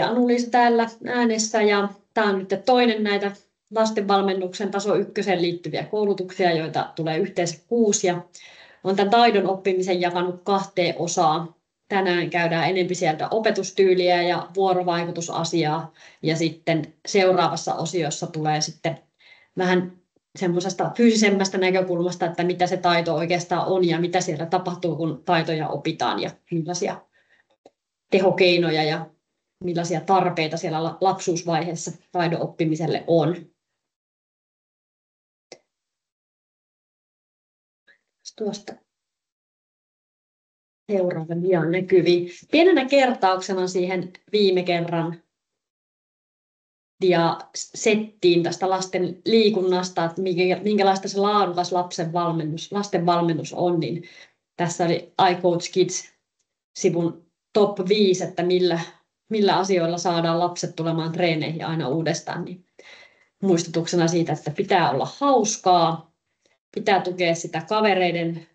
Anna-Liisa täällä äänessä ja tämä on nyt toinen näitä lastenvalmennuksen taso 1 liittyviä koulutuksia, joita tulee yhteensä 6 ja olen tämän taidon oppimisen jakanut 2 osaan. Tänään käydään enemmän sieltä opetustyyliä ja vuorovaikutusasiaa ja sitten seuraavassa osiossa tulee sitten vähän semmoisesta fyysisemmästä näkökulmasta, että mitä se taito oikeastaan on ja mitä siellä tapahtuu, kun taitoja opitaan ja millaisia tehokeinoja ja millaisia tarpeita siellä lapsuusvaiheessa taidon oppimiselle on. Tuosta seuraavan dian näkyviin. Pienenä kertauksena siihen viime kerran settiin tästä lasten liikunnasta, että minkälaista se laadukas lasten valmennus on, niin tässä oli iCoach Kids-sivun top 5, että millä asioilla saadaan lapset tulemaan treeneihin aina uudestaan. Niin muistutuksena siitä, että pitää olla hauskaa, pitää tukea sitä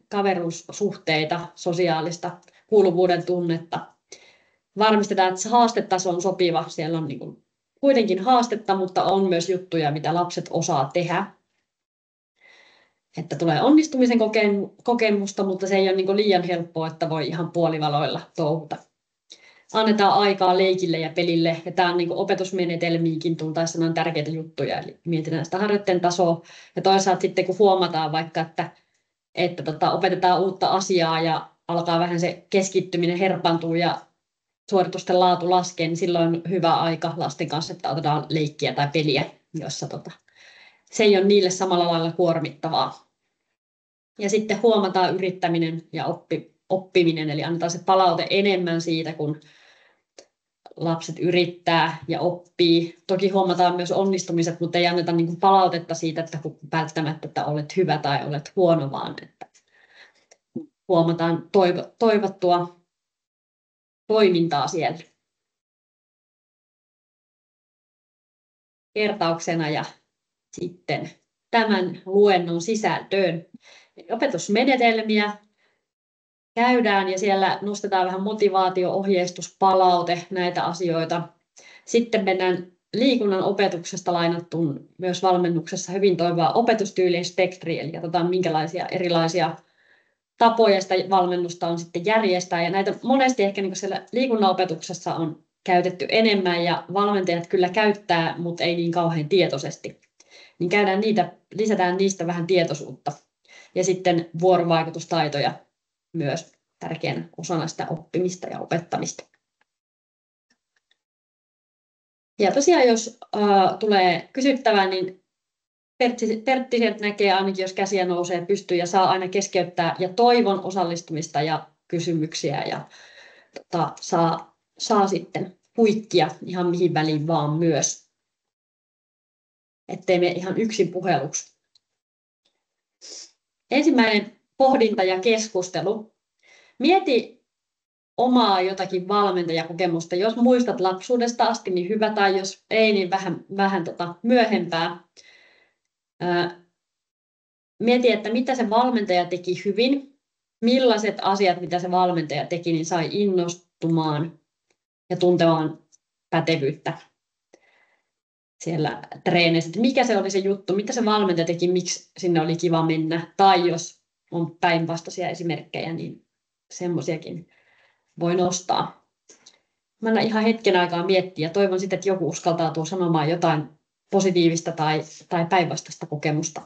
kaveruussuhteita, sosiaalista kuuluvuuden tunnetta. Varmistetaan, että se haastetaso on sopiva. Siellä on niin kuitenkin haastetta, mutta on myös juttuja, mitä lapset osaa tehdä. Että tulee onnistumisen kokemusta, mutta se ei ole niin liian helppoa, että voi ihan puolivaloilla touhuta. Annetaan aikaa leikille ja pelille, ja tämä on niin opetusmenetelmiinkin tultaessa on tärkeitä juttuja, eli mietitään sitä harjoitteen tasoa, ja toisaalta sitten kun huomataan vaikka, että opetetaan uutta asiaa ja alkaa vähän se keskittyminen herpaantua ja suoritusten laatu laskee, niin silloin on hyvä aika lasten kanssa, että otetaan leikkiä tai peliä, jossa se ei ole niille samalla lailla kuormittavaa. Ja sitten huomataan yrittäminen ja oppiminen, eli annetaan se palaute enemmän siitä, kun lapset yrittää ja oppii. Toki huomataan myös onnistumiset, mutta ei anneta niin kuin palautetta siitä, että välttämättä että olet hyvä tai olet huono, vaan että huomataan toivottua toimintaa siellä. Kertauksena ja sitten tämän luennon sisältöön. Opetusmenetelmiä käydään ja siellä nostetaan vähän motivaatio, ohjeistus, palaute, näitä asioita. Sitten mennään liikunnan opetuksesta lainattuun myös valmennuksessa hyvin toimivaa opetustyylien spektriin, eli katsotaan minkälaisia erilaisia tapoja sitä valmennusta on sitten järjestää. Ja näitä monesti ehkä niin siellä liikunnan opetuksessa on käytetty enemmän ja valmentajat kyllä käyttää, mutta ei niin kauhean tietoisesti. Niin lisätään niistä vähän tietoisuutta. Ja sitten vuorovaikutustaitoja myös tärkeänä osana sitä oppimista ja opettamista. Ja tosiaan, jos tulee kysyttävää, niin Pertti sieltä näkee ainakin, jos käsiä nousee pystyyn ja saa aina keskeyttää ja toivon osallistumista ja kysymyksiä ja saa sitten huikkia ihan mihin väliin vaan myös, ettei mene ihan yksin puheluksi. Ensimmäinen pohdinta ja keskustelu. Mieti omaa jotakin valmentajakokemusta. Jos muistat lapsuudesta asti, niin hyvä, tai jos ei, niin vähän myöhempää. Mieti, että mitä se valmentaja teki hyvin, millaiset asiat, mitä se valmentaja teki, niin sai innostumaan ja tuntemaan pätevyyttä siellä treeneissä. Mikä se oli se juttu, mitä se valmentaja teki, miksi sinne oli kiva mennä, tai jos on päinvastaisia esimerkkejä, niin semmoisiakin voi nostaa. Mä annan ihan hetken aikaa miettiä ja toivon sitten, että joku uskaltautuu sanomaan jotain positiivista tai päinvastaista kokemusta.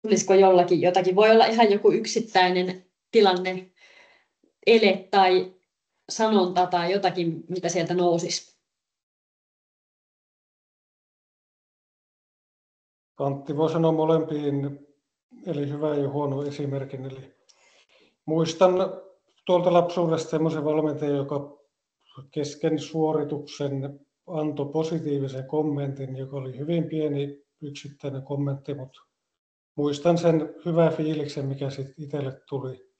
Tulisiko jollakin jotakin? Voi olla ihan joku yksittäinen tilanne, ele tai sanonta tai jotakin, mitä sieltä nousisi. Antti voi sanoa molempiin, eli hyvä ja huono esimerkin. Eli muistan tuolta lapsuudesta semmoisen valmentajan, joka kesken suorituksen antoi positiivisen kommentin, joka oli hyvin pieni yksittäinen kommentti, mutta muistan sen hyvän fiiliksen, mikä sitten itselle tuli.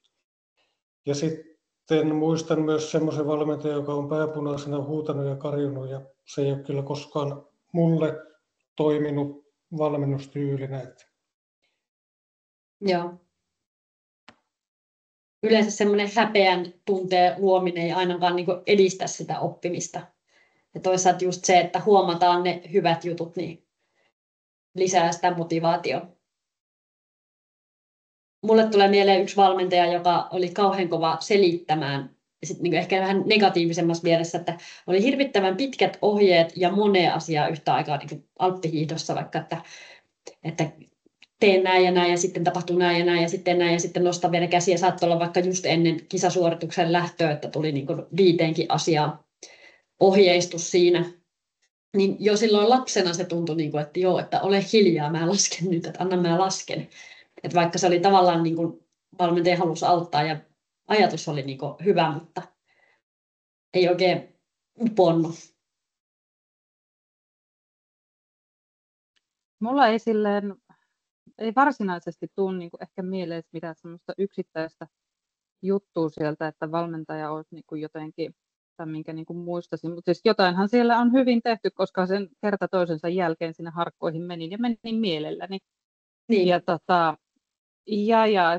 Ja sitten muistan myös semmoisen valmentajan, joka on pääpunaisena huutanut ja karjunut, ja se ei ole kyllä koskaan mulle toiminut valmennustyylinä. Joo. Yleensä semmoinen häpeän tunteen luominen ei ainakaan niin kuin edistä sitä oppimista. Ja toisaalta just se, että huomataan ne hyvät jutut, niin lisää sitä motivaatiota. Mulle tulee mieleen yksi valmentaja, joka oli kauhean kova selittämään, sit niin ehkä vähän negatiivisemmassa mielessä, että oli hirvittävän pitkät ohjeet ja moneen asiaa yhtä aikaa niin alppihiihdossa, vaikka että teen näin ja sitten tapahtuu näin ja sitten näin ja sitten nostan vielä käsiä. Saattoi olla vaikka just ennen kisasuorituksen lähtöä, että tuli niin 5 asiaa ohjeistus siinä. Niin jo silloin lapsena se tuntui, niin kuin, että joo, että ole hiljaa, mä lasken nyt, että anna mä lasken. Että vaikka se oli tavallaan niin kuin valmentaja halusi auttaa ja ajatus oli niin kuin hyvä, mutta ei oikein uponnut. Mulla ei varsinaisesti tule niin kuin ehkä mieleen mitään semmoista yksittäistä juttua sieltä, että valmentaja olisi niin kuin jotenkin, tai minkä niin kuin muistaisin, mutta siis jotainhan siellä on hyvin tehty, koska sen kerta toisensa jälkeen sinne harkkoihin menin ja menin mielelläni. Niin. Ja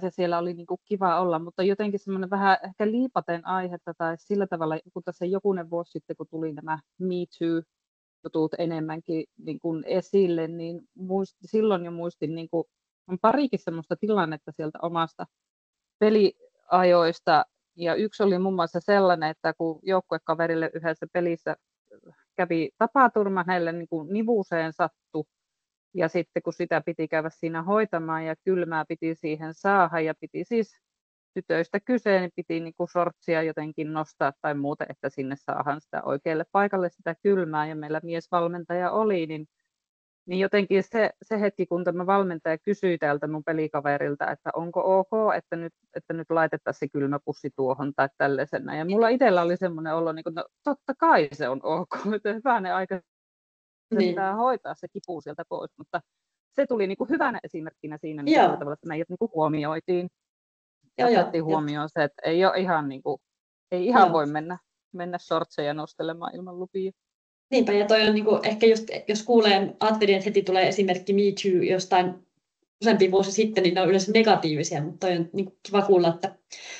se siellä oli niin kuin kiva olla, mutta jotenkin semmoinen vähän ehkä liipaten aihetta tai sillä tavalla, kun tässä jokunen vuosi sitten, kun tuli nämä Me Too-jutut enemmänkin niin kuin esille, niin silloin jo muistin niin kuin, on parikin semmoista tilannetta sieltä omasta peliajoista, ja yksi oli muun muassa sellainen, että kun joukkuekaverille yhdessä pelissä kävi tapaturma, hänelle niin kuin nivuseen sattui, ja sitten kun sitä piti käydä siinä hoitamaan ja kylmää piti siihen saada ja piti siis tytöistä kyse, niin piti niin kuin shortsia jotenkin nostaa tai muuta, että sinne saahan sitä oikealle paikalle sitä kylmää, ja meillä miesvalmentaja oli, niin jotenkin se hetki, kun tämä valmentaja kysyi tältä mun pelikaverilta, että onko ok, että nyt laitettaisiin se kylmäpussi tuohon tai tällaisena. Ja mulla itsellä oli semmoinen olo, niin kuin, no totta kai se on ok, että hyvänen aika se pitää hoitaa se kipu sieltä pois, mutta se tuli niin kuin hyvänä esimerkkinä siinä, niin tavalla, että meidät niin kuin huomioitiin. Otettiin huomioon se, että ei ole ihan, niin kuin, ei ihan voi mennä shortseja nostelemaan ilman lupia. Niinpä, ja toi on niin kuin, ehkä just, jos kuulee, ajattelin, että heti tulee esimerkki Me Too jostain useampi vuosi sitten, niin ne on yleensä negatiivisia, mutta toi on niin kuin kiva kuulla, että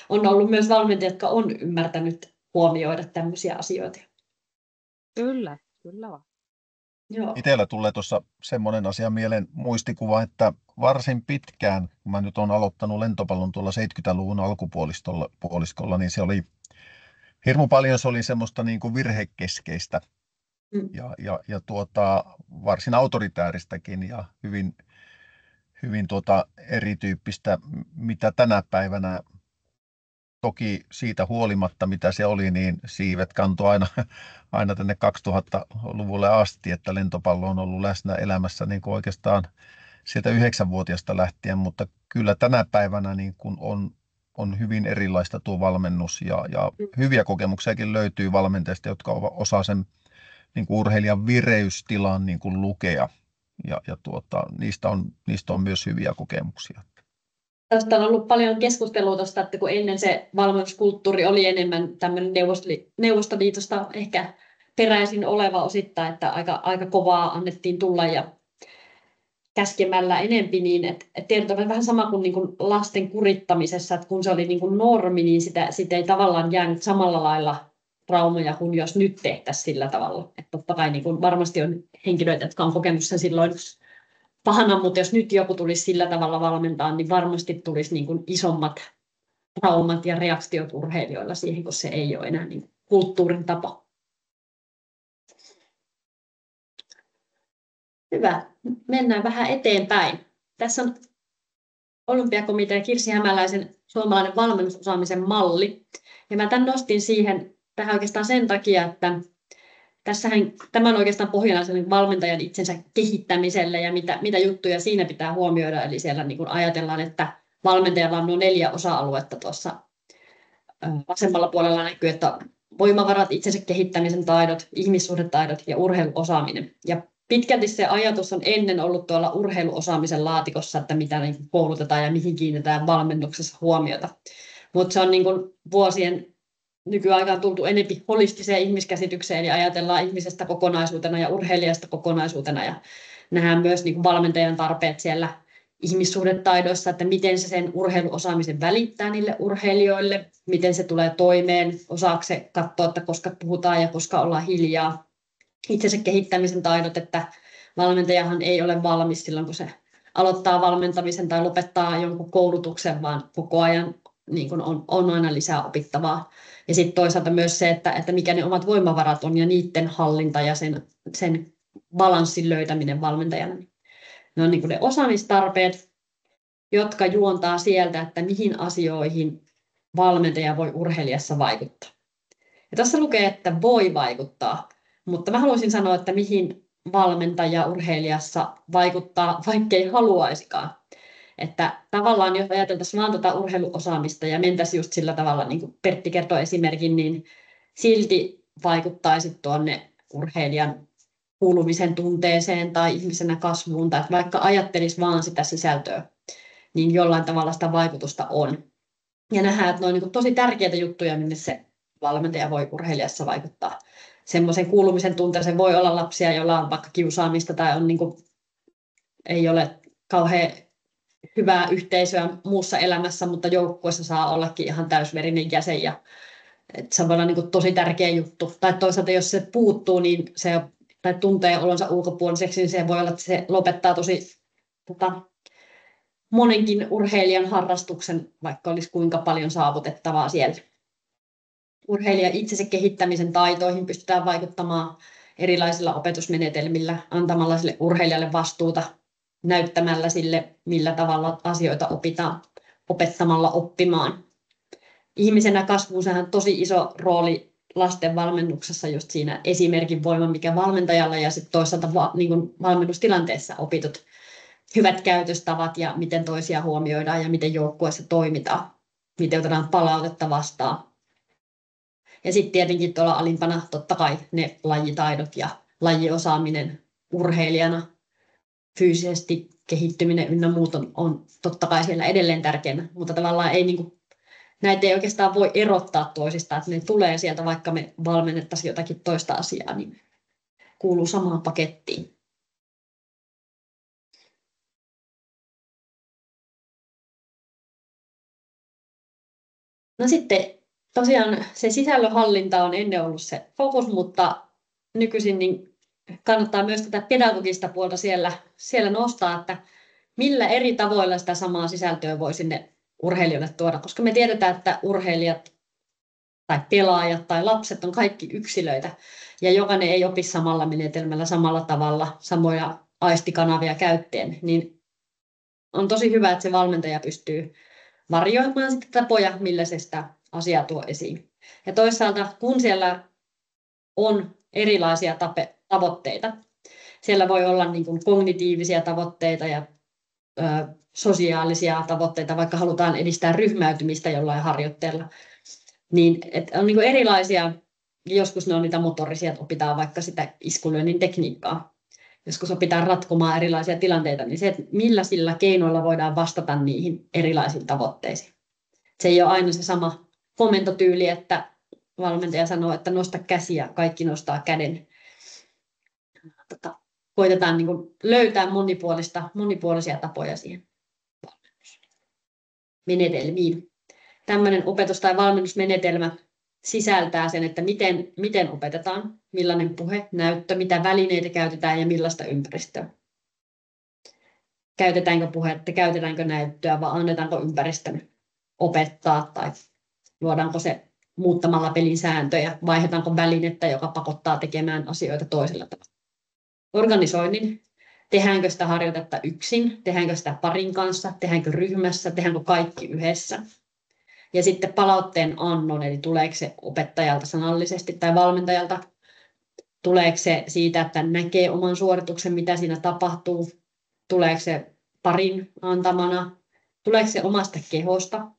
on ollut myös valmentajia, jotka on ymmärtänyt huomioida tämmöisiä asioita. Kyllä vaan. Itsellä tulee tuossa semmoinen asia mieleen muistikuva, että varsin pitkään, kun mä nyt olen aloittanut lentopallon tuolla 70-luvun alkupuoliskolla, niin se oli hirmu paljon se oli semmoista niin kuin virhekeskeistä ja varsin autoritääristäkin ja hyvin erityyppistä, mitä tänä päivänä. Toki siitä huolimatta, mitä se oli, niin siivet kantoi aina tänne 2000-luvulle asti, että lentopallo on ollut läsnä elämässä niin kuin oikeastaan sieltä 9-vuotiaasta lähtien, mutta kyllä tänä päivänä niin kuin on hyvin erilaista tuo valmennus ja hyviä kokemuksiakin löytyy valmentajista, jotka osaa sen niin kuin urheilijan vireystilan niin kuin lukea ja niistä on myös hyviä kokemuksia. Tästä on ollut paljon keskustelua tuosta, että kun ennen se valmennuskulttuuri oli enemmän tämmöinen Neuvostoliitosta ehkä peräisin oleva osittain, että aika kovaa annettiin tulla ja käskemällä enempi, niin että on vähän sama kuin, lasten kurittamisessa, että kun se oli niin kuin normi, niin sitä ei tavallaan jäänyt samalla lailla traumaja kuin jos nyt tehtäisiin sillä tavalla. Että totta kai niin kuin varmasti on henkilöitä, jotka on kokenut sen silloin pahana, mutta jos nyt joku tulisi sillä tavalla valmentaa, niin varmasti tulisi niin kuin isommat traumat ja reaktiot urheilijoilla siihen, kun se ei ole enää niin kulttuurin tapa. Hyvä. Mennään vähän eteenpäin. Tässä on Olympiakomitea Kirsi Hämäläisen suomalainen valmennusosaamisen malli. Ja mä tämän nostin tähän oikeastaan sen takia, että tämä on oikeastaan pohjana sen valmentajan itsensä kehittämiselle ja mitä juttuja siinä pitää huomioida. Eli siellä niin kuin ajatellaan, että valmentajalla on nuo 4 osa-aluetta tuossa vasemmalla puolella näkyy, että voimavarat, itsensä kehittämisen taidot, ihmissuhdetaidot ja urheiluosaaminen. Ja pitkälti se ajatus on ennen ollut tuolla urheiluosaamisen laatikossa, että mitä niin koulutetaan ja mihin kiinnitetään valmennuksessa huomiota. Mutta se on niin kuin vuosien nykyaikaan tultu enemmän holistiseen ihmiskäsitykseen ja ajatellaan ihmisestä kokonaisuutena ja urheilijasta kokonaisuutena ja nähdään myös niin kuin valmentajan tarpeet siellä ihmissuhdetaidoissa, että miten se sen urheiluosaamisen välittää niille urheilijoille, miten se tulee toimeen, osaako se katsoa, että koska puhutaan ja koska ollaan hiljaa. Itsensä kehittämisen taidot, että valmentajahan ei ole valmis silloin, kun se aloittaa valmentamisen tai lopettaa jonkun koulutuksen, vaan koko ajan niin kuin on aina lisää opittavaa. Ja sitten toisaalta myös se, että mikä ne omat voimavarat on ja niiden hallinta ja sen balanssin löytäminen valmentajana. Ne on niin kuin ne osaamistarpeet, jotka juontaa sieltä, että mihin asioihin valmentaja voi urheilijassa vaikuttaa. Ja tässä lukee, että voi vaikuttaa, mutta mä haluaisin sanoa, että mihin valmentaja urheilijassa vaikuttaa, vaikkei haluaisikaan. Että tavallaan jos ajateltaisiin vaan tätä urheiluosaamista ja mentäisiin just sillä tavalla, niin kuin Pertti kertoi esimerkin, niin silti vaikuttaisi tuonne urheilijan kuulumisen tunteeseen tai ihmisenä kasvuun, tai vaikka ajattelisi vaan sitä sisältöä, niin jollain tavalla sitä vaikutusta on. Ja nähdään, että ne on niin kuin tosi tärkeitä juttuja, minne se valmentaja voi urheilijassa vaikuttaa. Semmoisen kuulumisen tunteeseen voi olla lapsia, joilla on vaikka kiusaamista tai on niin kuin, ei ole kauhean hyvää yhteisöä muussa elämässä, mutta joukkueessa saa ollakin ihan täysverinen jäsen. Ja, että se voi olla niin kuin tosi tärkeä juttu. Tai toisaalta jos se puuttuu, niin se tai tuntee olonsa ulkopuoliseksi, niin se voi olla, että se lopettaa tosi monenkin urheilijan harrastuksen, vaikka olisi kuinka paljon saavutettavaa siellä. Urheilijan itsensä kehittämisen taitoihin pystytään vaikuttamaan erilaisilla opetusmenetelmillä, antamalla sille urheilijalle vastuuta, näyttämällä sille, millä tavalla asioita opitaan, opettamalla oppimaan. Ihmisenä kasvuun on tosi iso rooli lasten valmennuksessa just siinä esimerkin voima, mikä valmentajalla ja sitten toisaalta niin kuin valmennustilanteessa opitut hyvät käytöstavat ja miten toisia huomioidaan ja miten joukkueessa toimitaan, miten otetaan palautetta vastaan. Ja sitten tietenkin tuolla alimpana totta kai ne lajitaidot ja lajiosaaminen urheilijana, fyysisesti kehittyminen ynnä muut on totta kai siellä edelleen tärkeänä, mutta tavallaan ei niin kuin, näitä ei oikeastaan voi erottaa toisistaan, että ne tulee sieltä, vaikka me valmennettaisiin jotakin toista asiaa, niin kuuluu samaan pakettiin. No sitten tosiaan se sisällönhallinta on ennen ollut se fokus, mutta nykyisin niin kannattaa myös tätä pedagogista puolta siellä nostaa, että millä eri tavoilla sitä samaa sisältöä voi sinne urheilijoille tuoda, koska me tiedetään, että urheilijat tai pelaajat tai lapset on kaikki yksilöitä ja jokainen ei opi samalla menetelmällä, samalla tavalla, samoja aistikanavia käyttäen, niin on tosi hyvä, että se valmentaja pystyy varjoimaan sitten tapoja, millä se sitä asiaa tuo esiin. Ja toisaalta, kun siellä on erilaisia tavoitteita, siellä voi olla niin kuin kognitiivisia tavoitteita ja sosiaalisia tavoitteita, vaikka halutaan edistää ryhmäytymistä jollain harjoitteella, niin on niin kuin erilaisia, joskus ne on niitä motorisia, että opitaan vaikka sitä iskulyönnin tekniikkaa, joskus opitaan ratkomaan erilaisia tilanteita, niin se, että millä sillä keinoilla voidaan vastata niihin erilaisiin tavoitteisiin. Se ei ole aina se sama komentotyyli, että valmentaja sanoo, että nosta käsiä, kaikki nostaa käden. Koitetaan niin kuin löytää monipuolisia tapoja siihen menetelmiin. Tämmöinen opetus- tai valmennusmenetelmä sisältää sen, että miten opetetaan, millainen puhe, näyttö, mitä välineitä käytetään ja millaista ympäristöä. Käytetäänkö puhetta, käytetäänkö näyttöä vai annetaanko ympäristön opettaa tai luodaanko se muuttamalla pelin sääntöjä, vaihdetaanko välinettä, joka pakottaa tekemään asioita toisella tavalla. Organisoinnin, tehdäänkö sitä harjoitetta yksin, tehdäänkö sitä parin kanssa, tehdäänkö ryhmässä, tehdäänkö kaikki yhdessä. Ja sitten palautteen annon, eli tuleeko se opettajalta sanallisesti tai valmentajalta, tuleeko se siitä, että näkee oman suorituksen, mitä siinä tapahtuu, tuleeko se parin antamana, tuleeko se omasta kehosta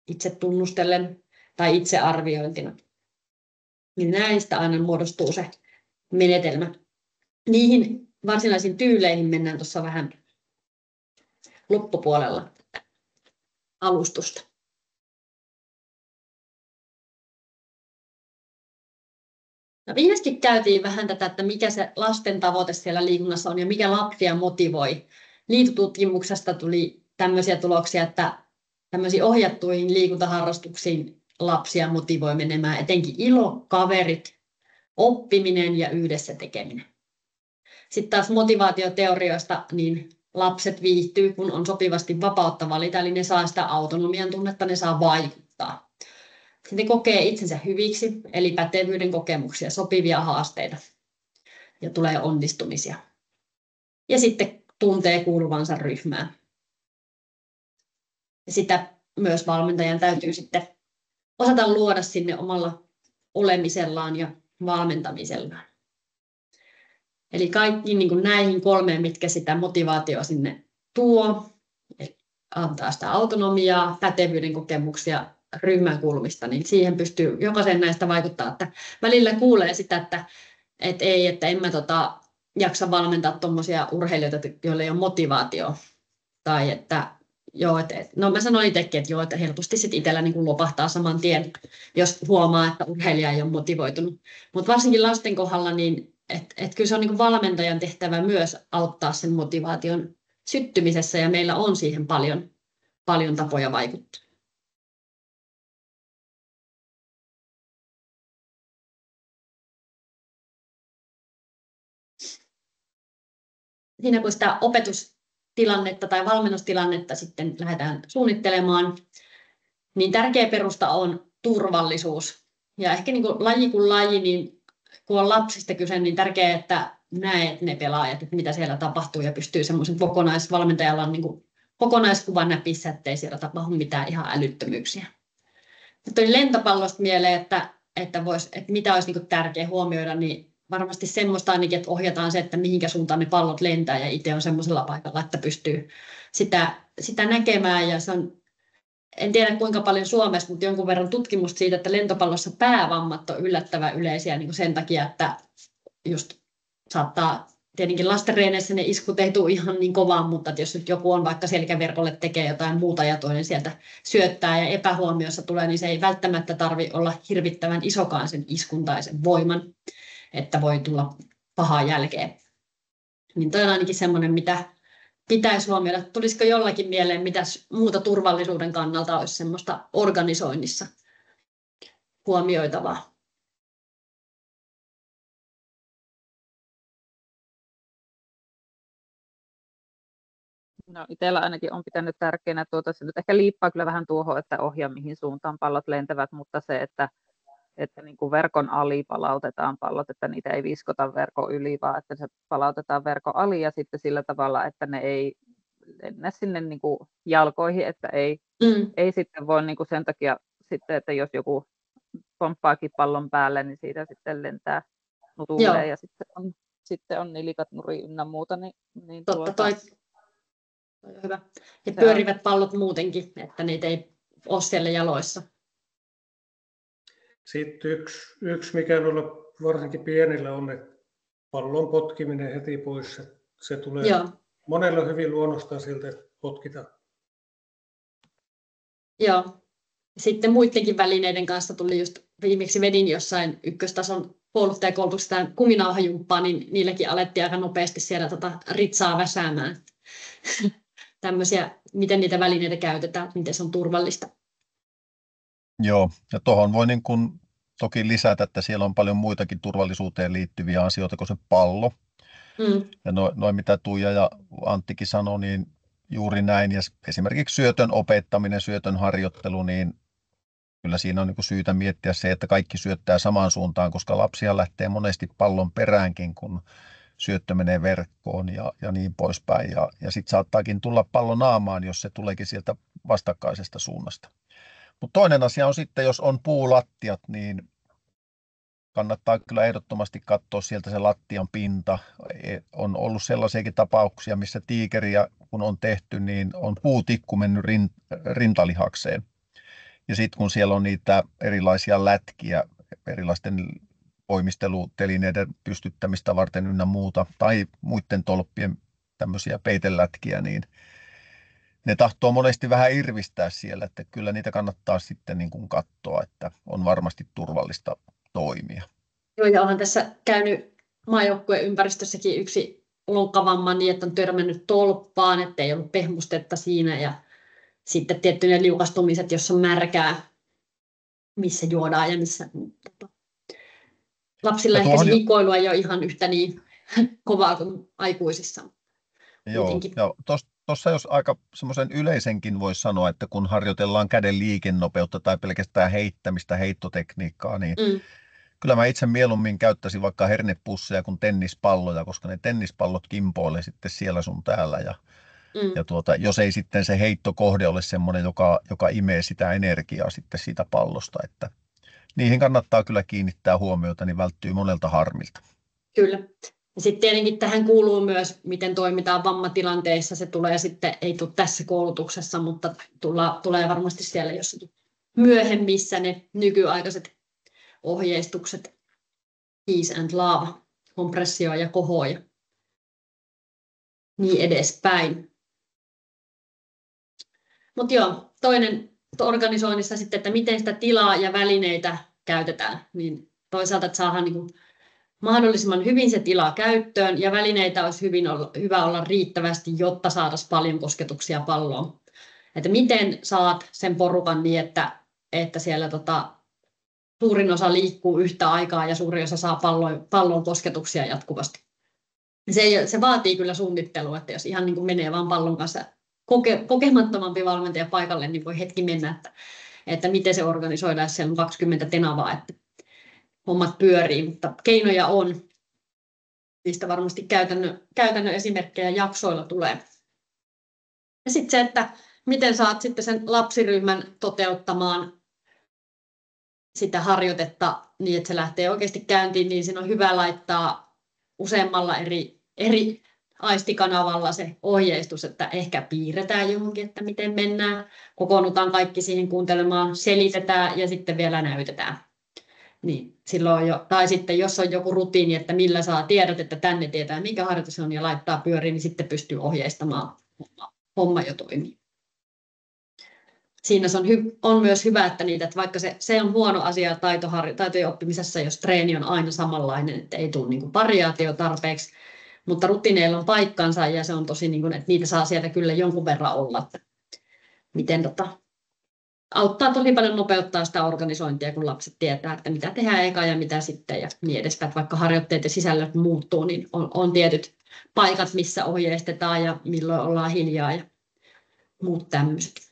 itse tunnustellen tai itse arviointina. Niin näistä aina muodostuu se menetelmä. Niihin varsinaisiin tyyleihin mennään tuossa vähän loppupuolella alustusta. No, viimeiskin käytiin vähän tätä, että mikä se lasten tavoite siellä liikunnassa on ja mikä lapsia motivoi. Liitututkimuksesta tuli tämmöisiä tuloksia, että tämmöisiin ohjattuihin liikuntaharrastuksiin lapsia motivoi menemään etenkin ilo, kaverit, oppiminen ja yhdessä tekeminen. Sitten taas motivaatioteorioista, niin lapset viihtyy, kun on sopivasti vapautta valita, eli ne saa sitä autonomian tunnetta, ne saa vaikuttaa. Sitten ne kokee itsensä hyviksi, eli pätevyyden kokemuksia, sopivia haasteita ja tulee onnistumisia. Ja sitten tuntee kuuluvansa ryhmään. Ja sitä myös valmentajan täytyy sitten osata luoda sinne omalla olemisellaan ja valmentamisellaan. Eli kaikki niin kuin näihin kolmeen, mitkä sitä motivaatiota sinne tuo, eli antaa sitä autonomiaa, pätevyyden kokemuksia, ryhmään kuulumista, niin siihen pystyy jokaisen näistä vaikuttaa. Että välillä kuulee sitä, että en mä jaksa valmentaa tuommoisia urheilijoita, joilla ei ole motivaatio. Tai että no mä sanoin itsekin, että helposti sit itsellä niin kuin lopahtaa saman tien, jos huomaa, että urheilija ei ole motivoitunut. Mutta varsinkin lasten kohdalla, niin että kyllä se on niin kuin valmentajan tehtävä myös auttaa sen motivaation syttymisessä, ja meillä on siihen paljon tapoja vaikuttaa. Siinä kun sitä opetustilannetta tai valmennustilannetta sitten lähdetään suunnittelemaan, niin tärkeä perusta on turvallisuus. Ja ehkä niin kuin laji kuin laji, niin kun on lapsista kyse, niin tärkeää, että näet ne pelaajat, että mitä siellä tapahtuu, ja pystyy semmoisen valmentajalla on niin kuin kokonaiskuvan näpissä, ettei siellä tapahdu mitään ihan älyttömyyksiä. Tuli lentopallosta mieleen, että mitä olisi niin kuin tärkeää huomioida, niin varmasti semmoista ainakin, että ohjataan se, että mihinkä suuntaan ne pallot lentää, ja itse on semmoisella paikalla, että pystyy sitä näkemään. Ja se on, en tiedä kuinka paljon Suomessa, mutta jonkun verran tutkimusta siitä, että lentopallossa päävammat on yllättävän yleisiä niin kuin sen takia, että just saattaa tietenkin lastenreeneissä ne iskut ei tule ihan niin kovaan, mutta jos nyt joku on vaikka selkäverkolle tekee jotain muuta ja toinen sieltä syöttää ja epähuomiossa tulee, niin se ei välttämättä tarvitse olla hirvittävän isokaan sen iskun tai sen voiman, että voi tulla pahaa jälkeen. Niin toi on ainakin semmoinen, mitä pitäisi huomioida. Tulisiko jollakin mieleen, mitä muuta turvallisuuden kannalta olisi semmoista organisoinnissa huomioitavaa? No, itsellä ainakin on pitänyt tärkeänä, se nyt ehkä liippaa kyllä vähän tuohon, että ohjaa mihin suuntaan pallot lentävät, mutta se, että niin kuin verkon ali palautetaan pallot, että niitä ei viskota verkon yli, vaan että se palautetaan verkon ali ja sitten sillä tavalla, että ne ei lennä sinne niin kuin jalkoihin, että ei sitten voi niin kuin sen takia sitten, että jos joku pomppaakin pallon päälle, niin siitä sitten lentää nutulle ja sitten on nilikat nurin ynnä muuta. Niin totta, toi on hyvä. Ja pyörivät pallot muutenkin, että niitä ei ole siellä jaloissa. Sitten yksi mikä noilla varsinkin pienillä on, että pallon potkiminen heti pois. Se tulee monella hyvin luonnostaan siltä, että potkitaan. Joo. Sitten muidenkin välineiden kanssa tuli just viimeksi vedin jossain ykköstason puolustajakoulutuksesta kuminauhajumppaa, niin niilläkin alettiin aika nopeasti siellä ritsaa väsäämään. Tämmöisiä, miten niitä välineitä käytetään, miten se on turvallista. Joo, ja tuohon voi niin kuin toki lisätä, että siellä on paljon muitakin turvallisuuteen liittyviä asioita kuin se pallo. Ja noin mitä Tuija ja Anttikin sanoi, niin juuri näin. Ja esimerkiksi syötön opettaminen, syötön harjoittelu, niin kyllä siinä on niin kuin syytä miettiä se, että kaikki syöttää samaan suuntaan, koska lapsia lähtee monesti pallon peräänkin, kun syöttö menee verkkoon ja niin poispäin. Ja sitten saattaakin tulla pallo naamaan, jos se tuleekin sieltä vastakkaisesta suunnasta. Mutta toinen asia on sitten, jos on puulattiat, niin kannattaa kyllä ehdottomasti katsoa sieltä se lattian pinta. On ollut sellaisiakin tapauksia, missä tiikeriä kun on tehty, niin on puutikku mennyt rintalihakseen. Ja sitten kun siellä on niitä erilaisia lätkiä erilaisten voimistelutelineiden pystyttämistä varten ynnä muuta, tai muiden tolppien tämmöisiä peitelätkiä, niin ne tahtoo monesti vähän irvistää siellä, että kyllä niitä kannattaa sitten niin kuin katsoa, että on varmasti turvallista toimia. Joo, ja onhan tässä käynyt maajoukkueen ympäristössäkin yksi lonkkavamma niin, että on törmännyt tolppaan, että ei ollut pehmustetta siinä, ja sitten tietty ne liukastumiset, jos on märkää, missä juodaan ja missä. Lapsilla ehkä se hikoilu ei ole ihan yhtä niin kovaa kuin aikuisissa. Joo, ja tuossa jos aika semmoisen yleisenkin voisi sanoa, että kun harjoitellaan käden liikennopeutta tai pelkästään heittämistä, heittotekniikkaa, niin kyllä mä itse mieluummin käyttäisin vaikka hernepusseja kuin tennispalloja, koska ne tennispallot kimpoilee sitten siellä sun täällä. Ja jos ei sitten se heittokohde ole semmoinen, joka imee sitä energiaa sitten siitä pallosta, että niihin kannattaa kyllä kiinnittää huomiota, niin välttyy monelta harmilta. Kyllä. Ja sitten tietenkin tähän kuuluu myös, miten toimitaan vammatilanteissa. Se tulee sitten, ei tule tässä koulutuksessa, mutta tulee varmasti siellä jossakin myöhemmissä ne nykyaikaiset ohjeistukset. Ease and love, kompressio ja koho ja niin edespäin. Mutta joo, toinen organisoinnissa sitten, että miten sitä tilaa ja välineitä käytetään. Niin toisaalta, että saadaan niin kuin mahdollisimman hyvin se tila käyttöön ja välineitä olisi hyvä olla riittävästi, jotta saataisiin paljon kosketuksia palloon. Että miten saat sen porukan niin, että siellä suurin osa liikkuu yhtä aikaa ja suurin osa saa pallon kosketuksia jatkuvasti. Se vaatii kyllä suunnittelua, että jos ihan niin kuin menee vaan pallon kanssa kokemattomampi valmentaja paikalle, niin voi hetki mennä, että miten se organisoidaan, jos siellä on 20 tenavaa, että hommat pyörii, mutta keinoja on. Niistä varmasti käytännön esimerkkejä jaksoilla tulee. Ja sitten se, että miten saat sitten sen lapsiryhmän toteuttamaan sitä harjoitetta niin, että se lähtee oikeasti käyntiin, niin siinä on hyvä laittaa useammalla eri aistikanavalla se ohjeistus, että ehkä piirretään johonkin, että miten mennään, kokoonnutaan kaikki siihen kuuntelemaan, selitetään ja sitten vielä näytetään. Niin silloin tai sitten jos on joku rutiini, että millä saa tiedot, että tänne tietää mikä harjoitus on ja laittaa pyöriin, niin sitten pystyy ohjeistamaan, homma jo toimii. Siinä on myös hyvä, että vaikka se on huono asia taitojen oppimisessa, jos treeni on aina samanlainen, että ei tule niin variaatio tarpeeksi, mutta rutiineilla on paikkansa ja se on tosi, että niitä saa sieltä kyllä jonkun verran olla, että miten auttaa tosi paljon nopeuttaa sitä organisointia, kun lapset tietää, että mitä tehdään eka ja mitä sitten ja niin edespäin. Vaikka harjoitteet ja sisällöt muuttuu, niin on tietyt paikat, missä ohjeistetaan ja milloin ollaan hiljaa ja muut tämmöiset.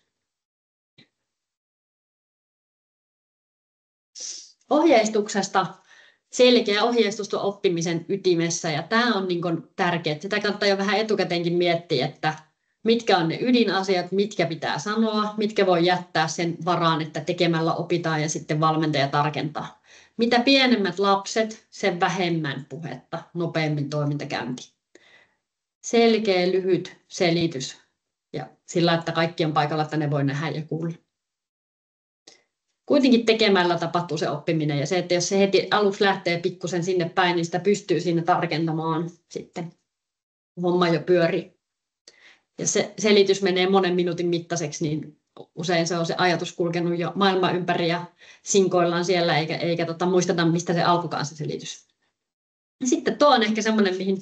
Ohjeistuksesta. Selkeä ohjeistus on oppimisen ytimessä ja tämä on niin kuin tärkeää. Sitä kannattaa jo vähän etukäteenkin miettiä, että mitkä on ne ydinasiat, mitkä pitää sanoa, mitkä voi jättää sen varaan, että tekemällä opitaan ja sitten valmentaja tarkentaa. Mitä pienemmät lapset, sen vähemmän puhetta, nopeammin toimintakäynti. Selkeä, lyhyt selitys ja sillä, että kaikki on paikalla, että ne voi nähdä ja kuulla. Kuitenkin tekemällä tapahtuu se oppiminen ja se, että jos se heti aluksi lähtee pikkusen sinne päin, niin sitä pystyy siinä tarkentamaan sitten. Homma jo pyörii. Ja se selitys menee monen minuutin mittaiseksi, niin usein se on se ajatus kulkenut jo maailman ympäri ja sinkoillaan siellä, eikä muisteta, mistä se alkukaan se selitys. Sitten tuo on ehkä semmoinen, mihin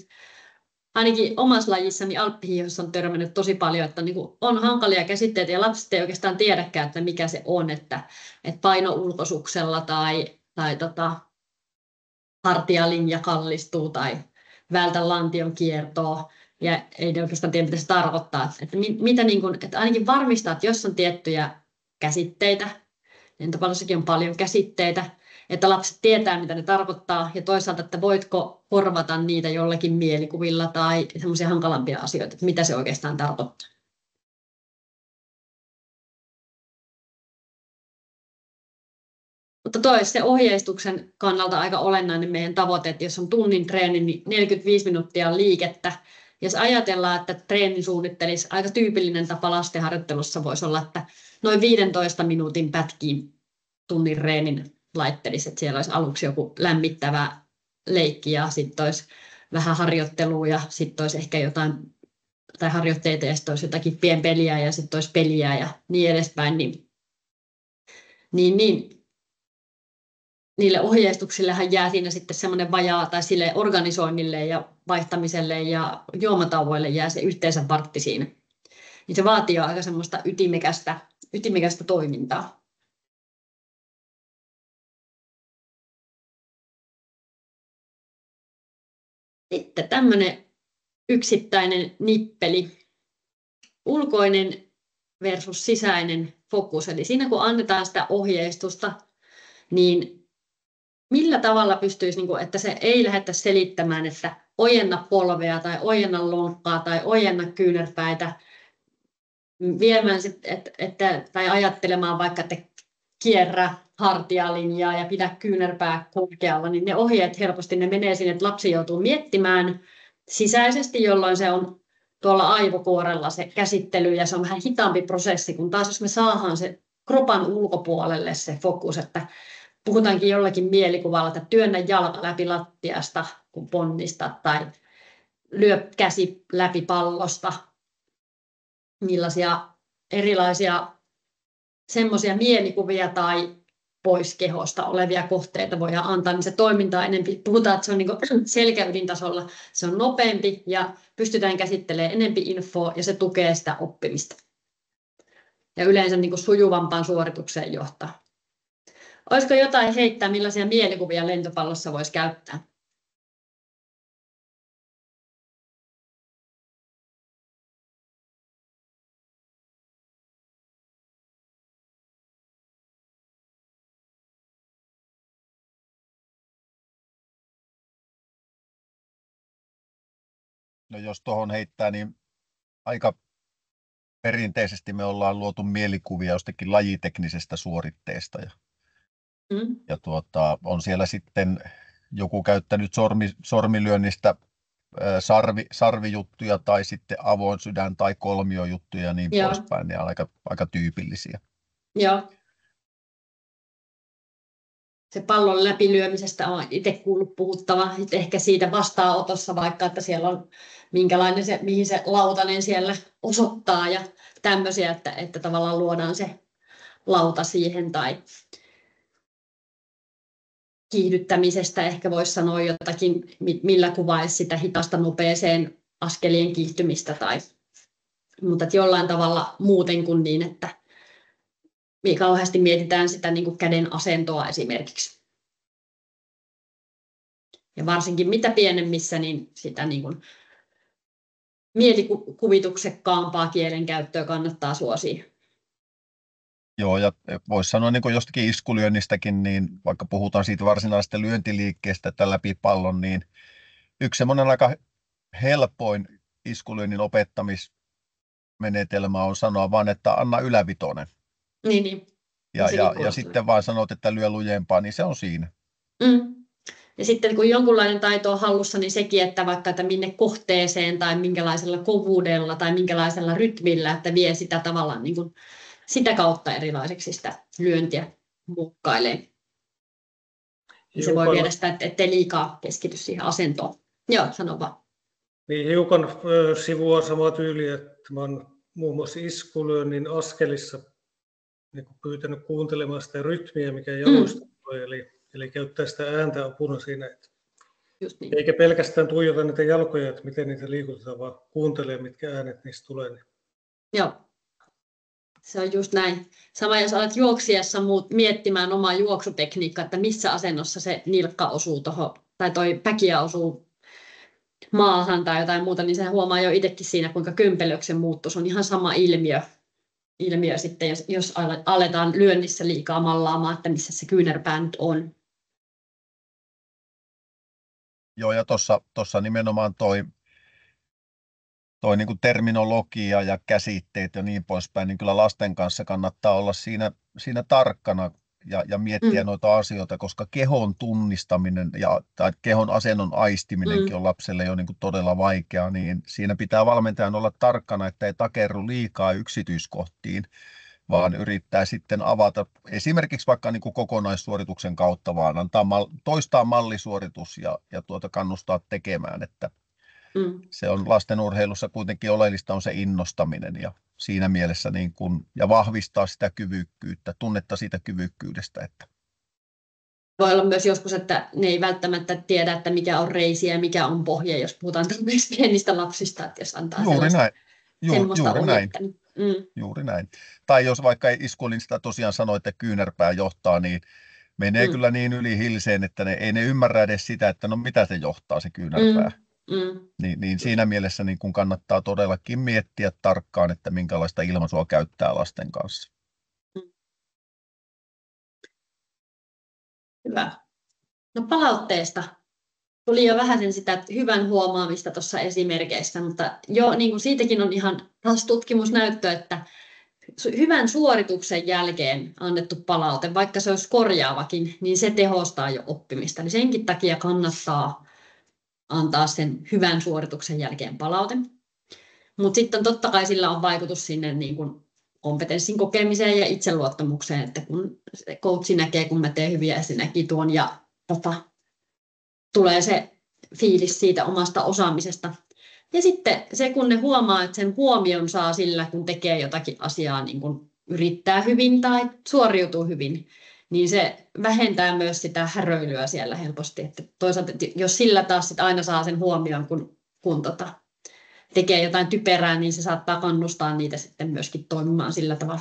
ainakin omassa lajissani alppihiihdossa on törmännyt tosi paljon, että on hankalia käsitteitä ja lapset ei oikeastaan tiedäkään, että mikä se on, että painoulkosuksella tai hartialinja kallistuu tai vältä lantion kiertoa. Ja ei ne oikeastaan tiedä, mitä se tarkoittaa. Että ainakin varmistaa, että jos on tiettyjä käsitteitä, lentopallossakin on paljon käsitteitä, että lapset tietää, mitä ne tarkoittaa, ja toisaalta, että voitko korvata niitä jollakin mielikuvilla tai semmoisia hankalampia asioita, että mitä se oikeastaan tarkoittaa. Mutta se ohjeistuksen kannalta aika olennainen meidän tavoite, että jos on tunnin treeni, niin 45 minuuttia liikettä. Jos ajatellaan, että treenin suunnittelisi, aika tyypillinen tapa lastenharjoittelussa voisi olla, että noin 15 minuutin pätkiin tunnin treenin laittelisi, että siellä olisi aluksi joku lämmittävä leikki ja sitten olisi vähän harjoittelua ja sitten olisi ehkä jotain, tai harjoitteita ja sitten olisi jotakin pienpeliä ja sitten olisi peliä ja niin edespäin, niin niille ohjeistuksillehan jää siinä sitten semmoinen vajaa, tai sille organisoinnille ja vaihtamiselle ja juomatauoille jää se yhteensä vartti siinä. Niin se vaatii aika semmoista ytimekästä toimintaa. Sitten tämmöinen yksittäinen nippeli, ulkoinen versus sisäinen fokus. Eli siinä kun annetaan sitä ohjeistusta, niin millä tavalla pystyisi, että se ei lähdetä selittämään, että ojenna polvea tai ojenna lonkkaa tai ojenna kyynärpäitä, viemään tai ajattelemaan vaikka, että kierrä hartialinjaa ja pidä kyynärpää korkealla, niin ne ohjeet helposti ne menee sinne, että lapsi joutuu miettimään sisäisesti, jolloin se on tuolla aivokuorella se käsittely ja se on vähän hitaampi prosessi, kun taas jos me saadaan se kropan ulkopuolelle se fokus, että puhutaankin jollakin mielikuvalla, että työnnä jalka läpi lattiasta, kun ponnistat, tai lyö käsi läpi pallosta. Millaisia erilaisia semmoisia mielikuvia tai pois kehosta olevia kohteita voidaan antaa, niin se toiminta enemmän, puhutaan, että se on niin selkäydintasolla, se on nopeampi ja pystytään käsittelemään enemmän infoa ja se tukee sitä oppimista. Ja yleensä niin sujuvampaan suoritukseen johtaa. Olisiko jotain heittää, millaisia mielikuvia lentopallossa voisi käyttää? No jos tuohon heittää, niin aika perinteisesti me ollaan luotu mielikuvia jostakin lajiteknisestä suoritteesta. Ja on siellä sitten joku käyttänyt sormilyönnistä sarvijuttuja tai sitten avoin sydän tai kolmiojuttuja ja niin poispäin. Ne on aika tyypillisiä. Joo. Se pallon läpilyömisestä on itse kuullut puhuttava, ehkä siitä vastaanotossa vaikka, että siellä on minkälainen se, mihin se lautanen siellä osoittaa ja tämmöisiä, että tavallaan luodaan se lauta siihen tai kiihdyttämisestä ehkä voisi sanoa jotakin, millä kuvaisi sitä hitaasta nopeeseen askelien kiihtymistä mutta jollain tavalla muuten kuin niin, että me kauheasti mietitään sitä niin kuin käden asentoa esimerkiksi. Ja varsinkin mitä pienemmissä, niin sitä niin kuin mielikuvituksekkaampaa kielenkäyttöä kannattaa suosia. Joo, ja voisi sanoa niin kuin jostakin iskulyönnistäkin, niin vaikka puhutaan siitä varsinaisesta lyöntiliikkeestä että läpi pallon, niin yksi semmoinen aika helpoin iskulyönnin opettamismenetelmä on sanoa vain, että anna ylävitonen. Niin. Ja sitten vaan sanot, että lyö lujempaa, niin se on siinä. Ja sitten kun jonkunlainen taito on hallussa, niin sekin, että vaikka että minne kohteeseen tai minkälaisella kovuudella tai minkälaisella rytmillä, että vie sitä tavallaan niin kuin sitä kautta erilaiseksi sitä lyöntiä muokkailee. Se voi viedä sitä, ettei liikaa keskity siihen asentoon. Joo, sano vaan. Niin hiukan sivua sama tyyli, että mä oon muun muassa iskulyönnin askelissa niin pyytänyt kuuntelemaan sitä rytmiä, mikä jaloista tulee, eli käyttää sitä ääntä apuna siinä. Just niin. Eikä pelkästään tuijota niitä jalkoja, että miten niitä liikutetaan, vaan kuuntelee, mitkä äänet niistä tulee. Joo, se on just näin. Sama jos alat juoksijassa miettimään omaa juoksutekniikkaa, että missä asennossa se nilkka osuu tuohon, tai toi päkiä osuu maahan tai jotain muuta, niin se huomaa jo itsekin siinä, kuinka kömpelöksen muuttus on ihan sama ilmiö sitten, jos aletaan lyönnissä liikaa mallaamaan, että missä se kyynärpää nyt on. Joo, ja tuossa nimenomaan toi niin kuin terminologia ja käsitteet ja niin poispäin, niin kyllä lasten kanssa kannattaa olla siinä tarkkana ja miettiä noita asioita, koska kehon tunnistaminen tai kehon asennon aistiminenkin on lapselle jo niin kuin todella vaikeaa, niin siinä pitää valmentajan olla tarkkana, että ei takerru liikaa yksityiskohtiin, vaan yrittää sitten avata esimerkiksi vaikka niin kuin kokonaissuorituksen kautta, vaan antaa toistaa mallisuoritus ja kannustaa tekemään, että se on lasten urheilussa kuitenkin oleellista on se innostaminen ja siinä mielessä niin kuin, ja vahvistaa sitä kyvykkyyttä, tunnetta siitä kyvykkyydestä. Että. Voi olla myös joskus, että ne ei välttämättä tiedä, että mikä on reisi ja mikä on pohja, jos puhutaan tämmöistä pienistä lapsista, että jos antaa semmoista ohjetta. Juuri näin. Tai jos vaikka iskuolin sitä tosiaan sanoi, että kyynärpää johtaa, niin menee kyllä niin yli hilseen, että ei ne ymmärrä edes sitä, että no mitä se johtaa se kyynärpää. Niin siinä mielessä niin kun kannattaa todellakin miettiä tarkkaan, että minkälaista ilmaisua käyttää lasten kanssa. Hyvä. No palautteesta tuli jo vähän sitä hyvän huomaamista tuossa esimerkeissä, mutta jo niin kuin siitäkin on ihan taas tutkimusnäyttö, että hyvän suorituksen jälkeen annettu palaute, vaikka se olisi korjaavakin, niin se tehostaa jo oppimista. Eli senkin takia kannattaa antaa sen hyvän suorituksen jälkeen palaute. Mutta sitten totta kai sillä on vaikutus sinne niin kuin kompetenssin kokemiseen ja itseluottamukseen, että kun coachi näkee, kun mä teen hyviä ja se näki tuon ja tulee se fiilis siitä omasta osaamisesta. Ja sitten se, kun ne huomaa, että sen huomion saa sillä, kun tekee jotakin asiaa, niin kun yrittää hyvin tai suoriutuu hyvin, niin se vähentää myös sitä häröilyä siellä helposti. Että toisaalta, jos sillä taas sit aina saa sen huomion, kun tekee jotain typerää, niin se saattaa kannustaa niitä sitten myöskin toimimaan sillä tavalla.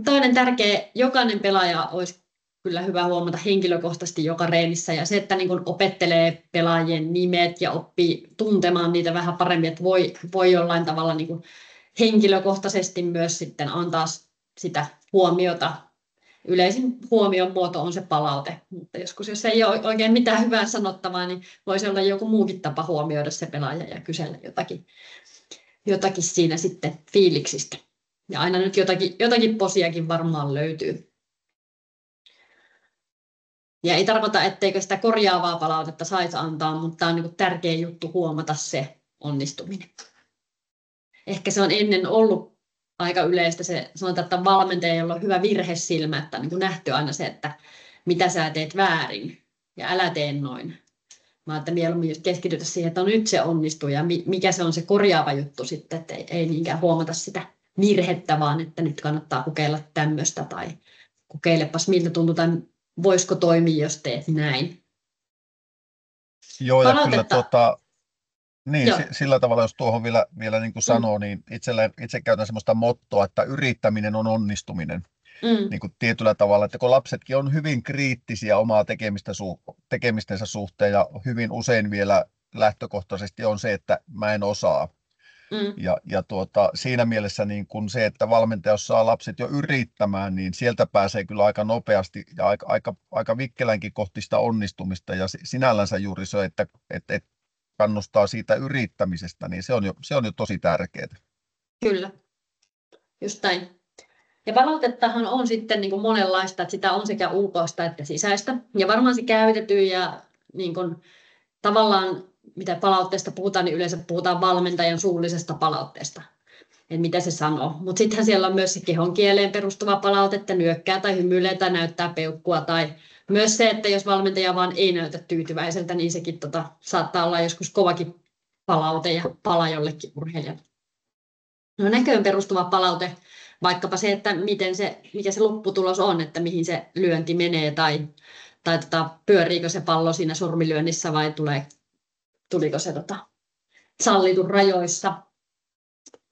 Toinen tärkeä, jokainen pelaaja olisi kyllä hyvä huomata henkilökohtaisesti joka reenissä ja se, että niin kun opettelee pelaajien nimet ja oppii tuntemaan niitä vähän paremmin, että voi jollain tavalla niin kun henkilökohtaisesti myös sitten antaa sitä huomiota. Yleisin huomion muoto on se palaute, mutta joskus jos ei ole oikein mitään hyvää sanottavaa, niin voisi olla joku muukin tapa huomioida se pelaaja ja kysellä jotakin siinä sitten fiiliksistä. Ja aina nyt jotakin posiakin varmaan löytyy. Ja ei tarkoita, etteikö sitä korjaavaa palautetta saisi antaa, mutta tämä on niin tärkeä juttu huomata se onnistuminen. Ehkä se on ennen ollut aika yleistä se, sanotaan, että valmentaja, jolla on hyvä virhesilmä, että on niin nähty aina se, että mitä sä teet väärin ja älä tee noin. Vaan että mieluummin keskitytä siihen, että nyt se onnistuu ja mikä se on se korjaava juttu sitten, että ei niinkään huomata sitä virhettä, vaan että nyt kannattaa kokeilla tämmöistä tai kokeilepas miltä tuntuu tai voisiko toimia, jos teet näin. Joo, ja kyllä niin, sillä tavalla, jos tuohon vielä niin kuin sanoo, niin itse käytän sellaista mottoa, että yrittäminen on onnistuminen. Niin kuin tietyllä tavalla, että kun lapsetkin on hyvin kriittisiä omaa tekemistensä suhteen ja hyvin usein vielä lähtökohtaisesti on se, että mä en osaa. Ja siinä mielessä niin kun se, että valmentaja saa lapset jo yrittämään, niin sieltä pääsee kyllä aika nopeasti ja aika vikkelänkin kohti sitä onnistumista. Ja sinällänsä juuri se, että kannustaa siitä yrittämisestä, niin se on jo tosi tärkeää. Kyllä, just näin. Ja palautettahan on sitten niin kuin monenlaista, että sitä on sekä ulkoista että sisäistä. Ja varmaan se käytetty ja niin kuin, tavallaan mitä palautteesta puhutaan, niin yleensä puhutaan valmentajan suullisesta palautteesta, että mitä se sanoo. Mutta sittenhän siellä on myös se kehon kieleen perustuva palaute, että nyökkää tai hymyilee tai näyttää peukkua. Tai myös se, että jos valmentaja vaan ei näytä tyytyväiseltä, niin sekin saattaa olla joskus kovakin palaute ja pala jollekin urheilijalle. No näköön perustuva palaute, vaikkapa se, että mikä se lopputulos on, että mihin se lyönti menee tai pyöriikö se pallo siinä sormilyönnissä vai tuliko se sallitun rajoissa.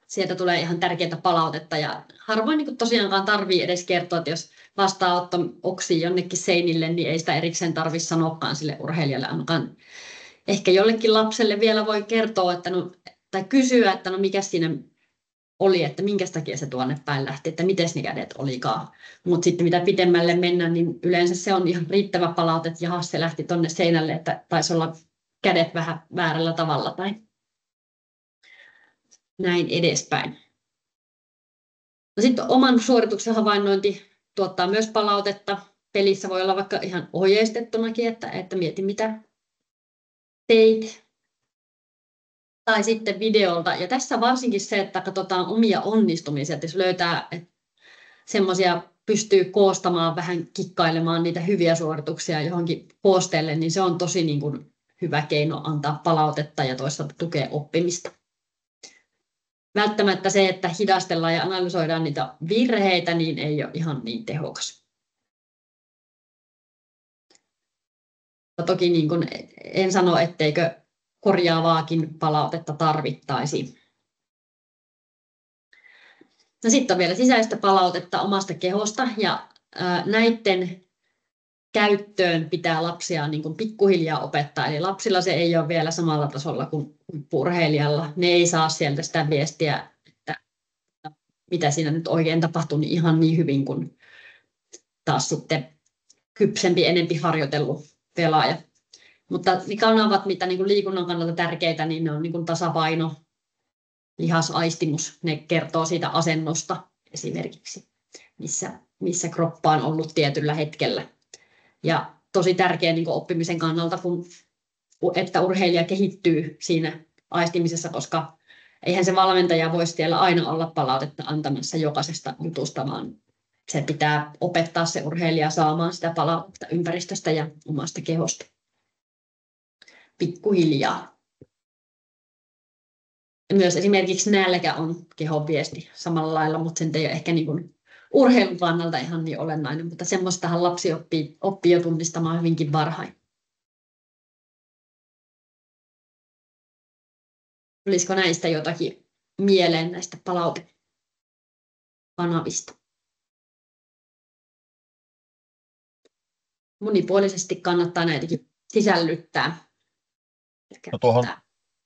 Sieltä tulee ihan tärkeää palautetta ja harvoin niin tosiaankaan tarvii edes kertoa, että jos vastaanotto oksii jonnekin seinille, niin ei sitä erikseen tarvitse sanoakaan sille urheilijalle ainakaan. Ehkä jollekin lapselle vielä voi kertoa tai kysyä, että no mikä siinä oli, että minkä takia se tuonne päin lähti, että miten ne kädet olikaan. Mutta sitten mitä pidemmälle mennään, niin yleensä se on ihan riittävä palaute, että jaha, se lähti tuonne seinälle, että taisi olla kädet vähän väärällä tavalla tai näin edespäin. No sitten oman suorituksen havainnointi tuottaa myös palautetta. Pelissä voi olla vaikka ihan ohjeistettunakin, että mieti mitä teit. tai sitten videolta. Ja tässä varsinkin se, että katsotaan omia onnistumisia, että jos löytää semmoisia, pystyy koostamaan, vähän kikkailemaan niitä hyviä suorituksia johonkin koosteelle, niin se on tosi niin kuin hyvä keino antaa palautetta ja toisaalta tukea oppimista. Välttämättä se, että hidastellaan ja analysoidaan niitä virheitä, niin ei ole ihan niin tehokas. Toki niin kuin en sano, etteikö korjaavaakin palautetta tarvittaisi. No sitten on vielä sisäistä palautetta omasta kehosta ja näiden käyttöön pitää lapsia niin kuin pikkuhiljaa opettaa. Eli lapsilla se ei ole vielä samalla tasolla kuin urheilijalla. Ne ei saa sieltä sitä viestiä, että mitä siinä nyt oikein tapahtuu, niin ihan niin hyvin kuin taas sitten kypsempi, enempi harjoitellut pelaaja. Mutta ne kanavat, mitä niin kuin liikunnan kannalta tärkeitä, niin ne on niin kuin tasapaino, lihasaistimus. Ne kertoo siitä asennosta esimerkiksi, missä kroppa on ollut tietyllä hetkellä. Ja tosi tärkeä niin kuin oppimisen kannalta, että urheilija kehittyy siinä aistimisessa, koska eihän se valmentaja voi siellä aina olla palautetta antamassa jokaisesta jutusta, vaan se pitää opettaa se urheilija saamaan sitä palautetta ympäristöstä ja omasta kehosta. Pikkuhiljaa. Myös esimerkiksi nälkä on kehon viesti samalla lailla, mutta sen ei ole ehkä niin kuin urheilun kannalta ihan niin olennainen, mutta semmoistahan lapsi oppii jo tunnistamaan hyvinkin varhain. Olisiko näistä jotakin mieleen näistä palautekanavista? Monipuolisesti kannattaa näitäkin sisällyttää. No tuohon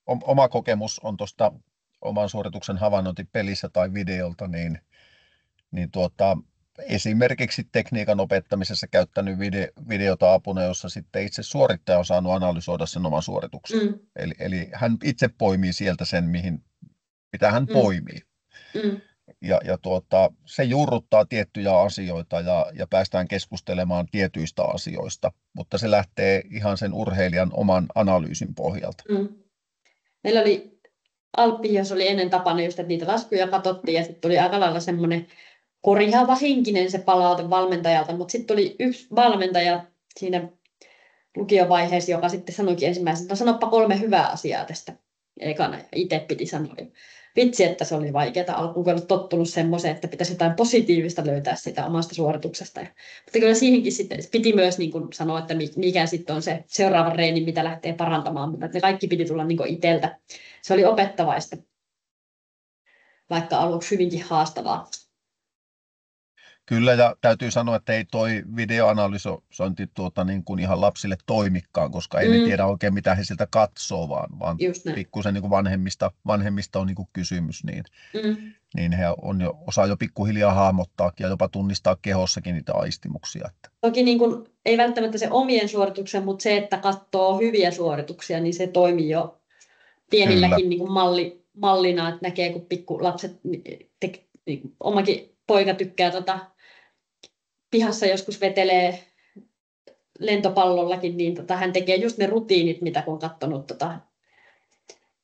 oma kokemus on tuosta oman suorituksen havainnointi pelissä tai videolta, niin esimerkiksi tekniikan opettamisessa käyttänyt videota apuna, jossa sitten itse suorittaja on saanut analysoida sen oman suorituksen. Eli hän itse poimii sieltä sen, mitä hän poimii. Ja se juurruttaa tiettyjä asioita ja päästään keskustelemaan tietyistä asioista, mutta se lähtee ihan sen urheilijan oman analyysin pohjalta. Meillä oli Alppiin, oli ennen tapana just, että niitä laskuja katsottiin ja sitten tuli aika lailla semmoinen korjaava henkinen se palaute valmentajalta, mutta sitten tuli yksi valmentaja siinä lukiovaiheessa, joka sitten sanoikin ensimmäisenä, että sanoppa 3 hyvää asiaa tästä ekana ja itse piti sanoa. Vitsi, että se oli vaikeaa alkuun, kun olen tottunut semmoiseen, että pitäisi jotain positiivista löytää sitä omasta suorituksesta. Mutta kyllä siihenkin sitten piti myös niin kuin sanoa, että mikä sitten on se seuraava reeni, mitä lähtee parantamaan, mutta ne kaikki piti tulla niin kuin itseltä. Se oli opettavaista, vaikka aluksi hyvinkin haastavaa. Kyllä, ja täytyy sanoa, että ei toi videoanalysointi niin kuin ihan lapsille toimikaan, koska ei ne tiedä oikein, mitä he siltä katsoo, vaan pikkusen niin kuin vanhemmista on niin kuin kysymys, niin he osaa jo pikkuhiljaa hahmottaakin ja jopa tunnistaa kehossakin niitä aistimuksia. Toki niin kuin, ei välttämättä se omien suorituksen, mutta se, että katsoo hyviä suorituksia, niin se toimii jo pienilläkin niin kuin mallina, että näkee, kun pikkulapset, omakin poika tykkää pihassa joskus vetelee lentopallollakin, niin hän tekee just ne rutiinit, mitä kun on katsonut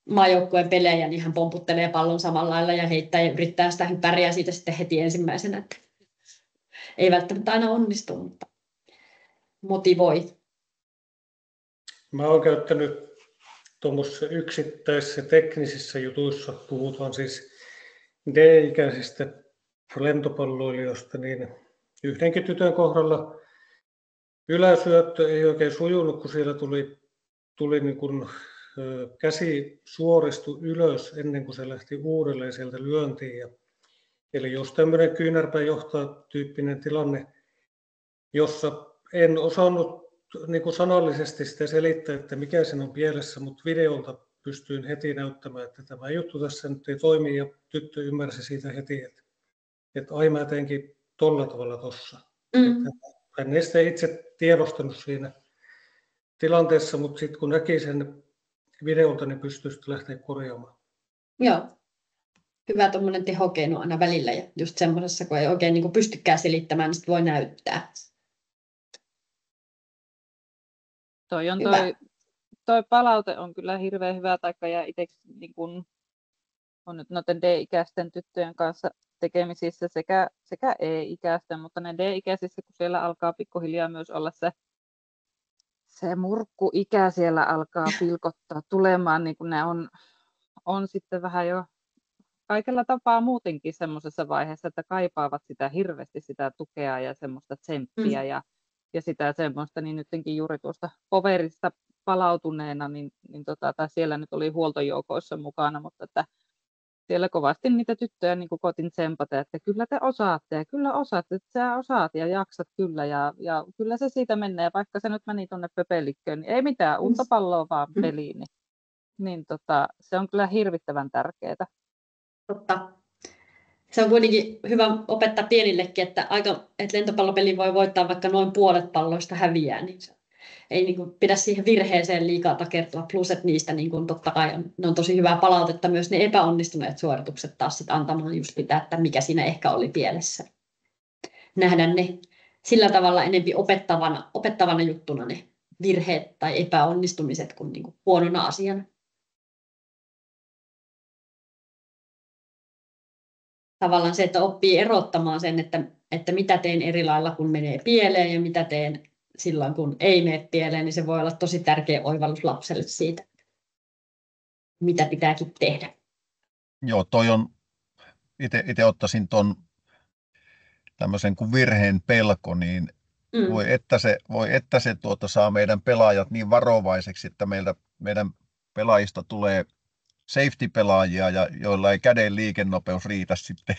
maajoukkueen pelejä, niin hän pomputtelee pallon samalla lailla ja heittää ja yrittää sitä hypäriä siitä sitten heti ensimmäisenä. Että ei välttämättä aina onnistu, mutta motivoi. Mä oon käyttänyt tuommoisissa yksittäisissä teknisissä jutuissa, puhutaan siis D-ikäisistä lentopalloilijoista, niin yhdenkin tytön kohdalla yläsyöttö ei oikein sujunut, kun siellä tuli niin kuin käsi suoristui ylös ennen kuin se lähti uudelleen sieltä lyöntiin. Eli jos tämmöinen kyynärpää johtaa tyyppinen tilanne, jossa en osannut niin kuin sanallisesti sitä selittää, että mikä sen on pielessä, mutta videolta pystyin heti näyttämään, että tämä juttu tässä nyt ei toimi, ja tyttö ymmärsi siitä heti, että ai mä teinkin tolla tavalla tossa. Hän ei sitä itse tiedostanut siinä tilanteessa, mutta sitten kun näki sen videolta, niin pystyi sitten lähteä korjaamaan. Joo. Hyvä tuommoinen tehokeino aina välillä, ja just semmoisessa, kun ei oikein niin pystykään selittämään, niin voi näyttää. Toi toi palaute on kyllä hirveän hyvä, taikka ja itse niin kun on nyt noiden D-ikäisten tyttöjen kanssa tekemisissä sekä E-ikäisten, mutta ne D-ikäisissä, kun siellä alkaa pikkuhiljaa myös olla se murkkuikä siellä alkaa pilkottaa tulemaan, niin kun ne on sitten vähän jo kaikella tapaa muutenkin semmoisessa vaiheessa, että kaipaavat sitä hirveästi sitä tukea ja semmoista tsemppiä ja sitä semmoista, niin nytkin juuri tuosta poverista palautuneena, tai siellä nyt oli huoltojoukoissa mukana, mutta että siellä kovasti niitä tyttöjä niin kotin tsempata, että kyllä te osaatte ja kyllä osaatte, että sä osaat ja jaksat kyllä ja kyllä se siitä menee, vaikka se nyt meni tuonne pöpelikköön, niin ei mitään, uutta palloa vaan peliin, niin se on kyllä hirvittävän tärkeää. Totta. Se on kuitenkin hyvä opettaa pienillekin, että lentopallopeli voi voittaa, vaikka noin puolet palloista häviää, niin se ei niin kuin pidä siihen virheeseen liikaa takertua. Plus, että niistä niin kuin totta kai ne on tosi hyvää palautetta myös ne epäonnistuneet suoritukset taas sit antamaan just sitä, että mikä siinä ehkä oli pielessä. Nähdään ne sillä tavalla enempi opettavana juttuna ne virheet tai epäonnistumiset kuin niinku huonona asiana. Tavallaan se, että oppii erottamaan sen, että mitä teen eri lailla, kun menee pieleen ja mitä teen silloin, kun ei mene pieleen, niin se voi olla tosi tärkeä oivallus lapselle siitä, mitä pitääkin tehdä. Joo, toi on, itse ottaisin ton tämmöisen kuin virheen pelko, niin voi että se saa meidän pelaajat niin varovaiseksi, että meidän pelaajista tulee safety-pelaajia, joilla ei käden liikennopeus riitä sitten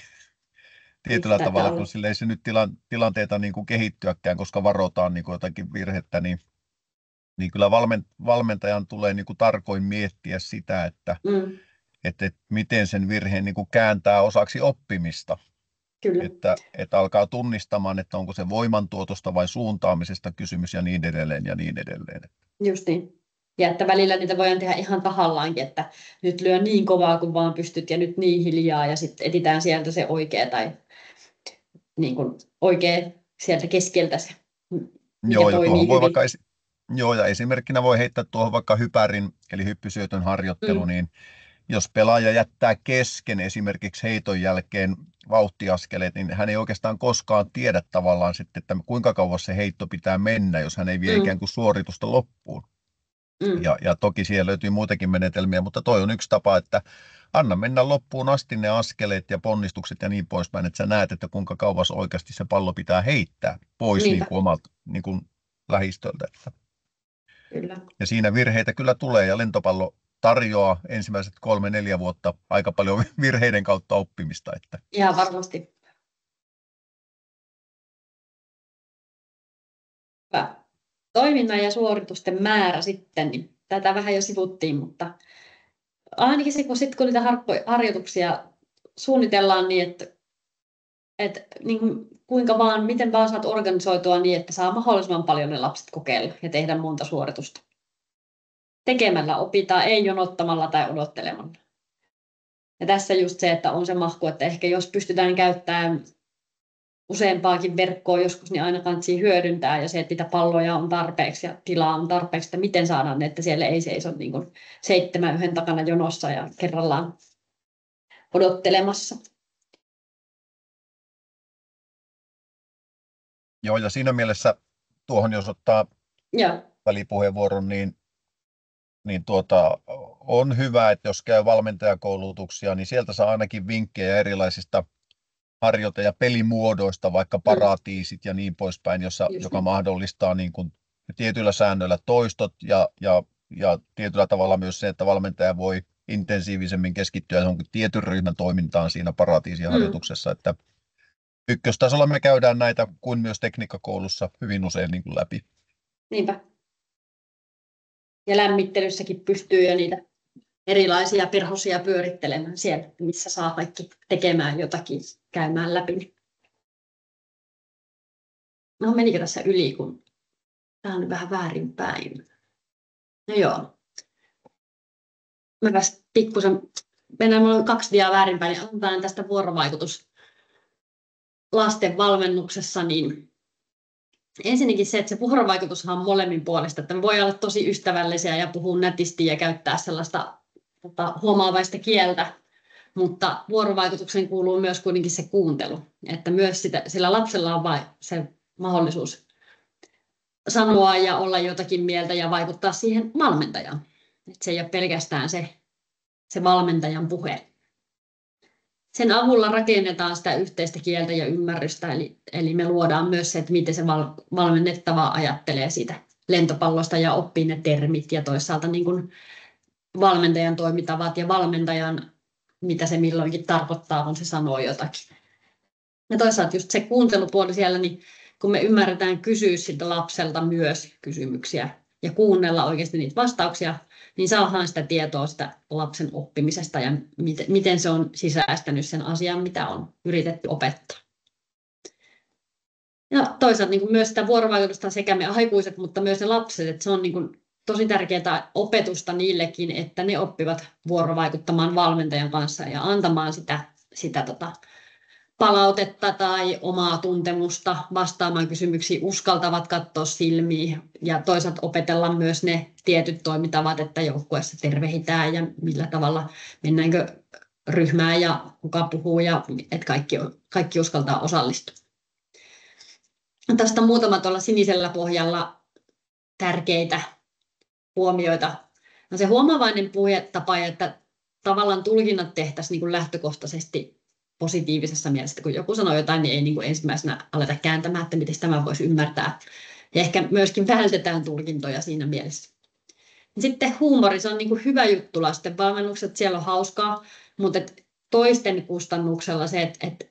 tietyllä tavalla, kun sillä ei se nyt tilanteita niin kuin kehittyäkään, koska varotaan niin kuin jotakin virhettä, niin kyllä valmentajan tulee niin kuin tarkoin miettiä sitä, että miten sen virheen niin kuin kääntää osaksi oppimista. Kyllä. Että alkaa tunnistamaan, että onko se voimantuotosta vai suuntaamisesta kysymys ja niin edelleen ja niin edelleen. Just niin. Ja että välillä niitä voidaan tehdä ihan tahallaankin, että nyt lyö niin kovaa kuin vaan pystyt ja nyt niin hiljaa ja sitten etsitään sieltä se oikea tai niin kuin oikea sieltä keskeltä se, mikä toimii hyvin. Ja esimerkkinä voi heittää tuohon vaikka hypärin eli hyppysyötön harjoittelu, niin jos pelaaja jättää kesken esimerkiksi heiton jälkeen vauhtiaskeleet, niin hän ei oikeastaan koskaan tiedä tavallaan sitten, että kuinka kauas se heitto pitää mennä, jos hän ei vie ikään kuin suoritusta loppuun. Ja toki siellä löytyy muitakin menetelmiä, mutta toi on yksi tapa, että anna mennä loppuun asti ne askeleet ja ponnistukset ja niin poispäin, että sä näet, että kuinka kauas oikeasti se pallo pitää heittää pois niin kuin omalta niin kuin lähistöltä. Kyllä. Ja siinä virheitä kyllä tulee ja lentopallo tarjoaa ensimmäiset 3-4 vuotta aika paljon virheiden kautta oppimista. Että. Ihan varmasti. Hyvä. Toiminnan ja suoritusten määrä sitten, niin tätä vähän jo sivuttiin, mutta ainakin se, kun niitä harjoituksia suunnitellaan niin, että niin miten vaan saat organisoitua niin, että saa mahdollisimman paljon ne lapset kokeilla ja tehdä monta suoritusta. Tekemällä opitaan, ei jonottamalla tai odottelemalla. Ja tässä just se, että on se mahku, että ehkä jos pystytään käyttämään useampaakin verkkoa joskus, niin aina kannattaa hyödyntää. Ja se, että niitä palloja on tarpeeksi ja tilaa on tarpeeksi, että miten saadaan ne, että siellä ei seiso niin kuin 7 yhden takana jonossa ja kerrallaan odottelemassa. Joo, ja siinä mielessä tuohon, jos ottaa välipuheenvuoron, niin on hyvä, että jos käy valmentajakoulutuksia, niin sieltä saa ainakin vinkkejä erilaisista harjoite- ja pelimuodoista, vaikka paratiisit ja niin poispäin, joka mahdollistaa niin kuin tietyillä säännöillä toistot ja tietyllä tavalla myös se, että valmentaja voi intensiivisemmin keskittyä johonkin tietyn ryhmän toimintaan siinä paratiisiharjoituksessa, että ykköstasolla me käydään näitä kuin myös tekniikkakoulussa hyvin usein niin kuin läpi. Niinpä. Ja lämmittelyssäkin pystyy jo niitä erilaisia perhosia pyörittelemään siellä, missä saa kaikki tekemään jotakin, käymään läpi. No menikö tässä yli, kun tämä on vähän väärinpäin. No joo. Mäpäs pikkusen, mennään, mulla on 2 diaa väärinpäin, niin otetaan tästä vuorovaikutus lasten valmennuksessa, niin ensinnäkin se, että se vuorovaikutushan on molemmin puolesta, että me voi olla tosi ystävällisiä ja puhua nätisti ja käyttää sellaista huomaavaista kieltä, mutta vuorovaikutukseen kuuluu myös kuitenkin se kuuntelu, että myös sillä lapsella on vain se mahdollisuus sanoa ja olla jotakin mieltä ja vaikuttaa siihen valmentajaan. Että se ei ole pelkästään se valmentajan puhe. Sen avulla rakennetaan sitä yhteistä kieltä ja ymmärrystä, eli me luodaan myös se, että miten se valmennettava ajattelee siitä lentopallosta ja oppii ne termit ja toisaalta niin kuin valmentajan toimintavat ja valmentajan, mitä se milloinkin tarkoittaa, kun se sanoo jotakin. Ja toisaalta just se kuuntelupuoli siellä, niin kun me ymmärretään kysyä siltä lapselta myös kysymyksiä ja kuunnella oikeasti niitä vastauksia, niin saadaan sitä tietoa sitä lapsen oppimisesta ja miten se on sisäistänyt sen asian, mitä on yritetty opettaa. Ja toisaalta niin kuin myös sitä vuorovaikutusta sekä me aikuiset, mutta myös ne lapset, että se on niin kuin tosi tärkeää opetusta niillekin, että ne oppivat vuorovaikuttamaan valmentajan kanssa ja antamaan sitä palautetta tai omaa tuntemusta, vastaamaan kysymyksiin, uskaltavat katsoa silmiin ja toisaalta opetella myös ne tietyt toimintavat, että joukkueessa tervehitään ja millä tavalla mennäänkö ryhmään ja kuka puhuu ja että kaikki uskaltaa osallistua. Tästä muutama tuolla sinisellä pohjalla tärkeitä huomioita. No se huomaavainen puhetapa, että tavallaan tulkinnat tehtäisiin niin kuin lähtökohtaisesti positiivisessa mielessä. Kun joku sanoo jotain, niin ei niin kuin ensimmäisenä aleta kääntämään, että miten tämä voisi ymmärtää. Ja ehkä myöskin vältetään tulkintoja siinä mielessä. Sitten huumori, se on niin kuin hyvä juttu lasten valmennukset, siellä on hauskaa, mutta toisten kustannuksella se, että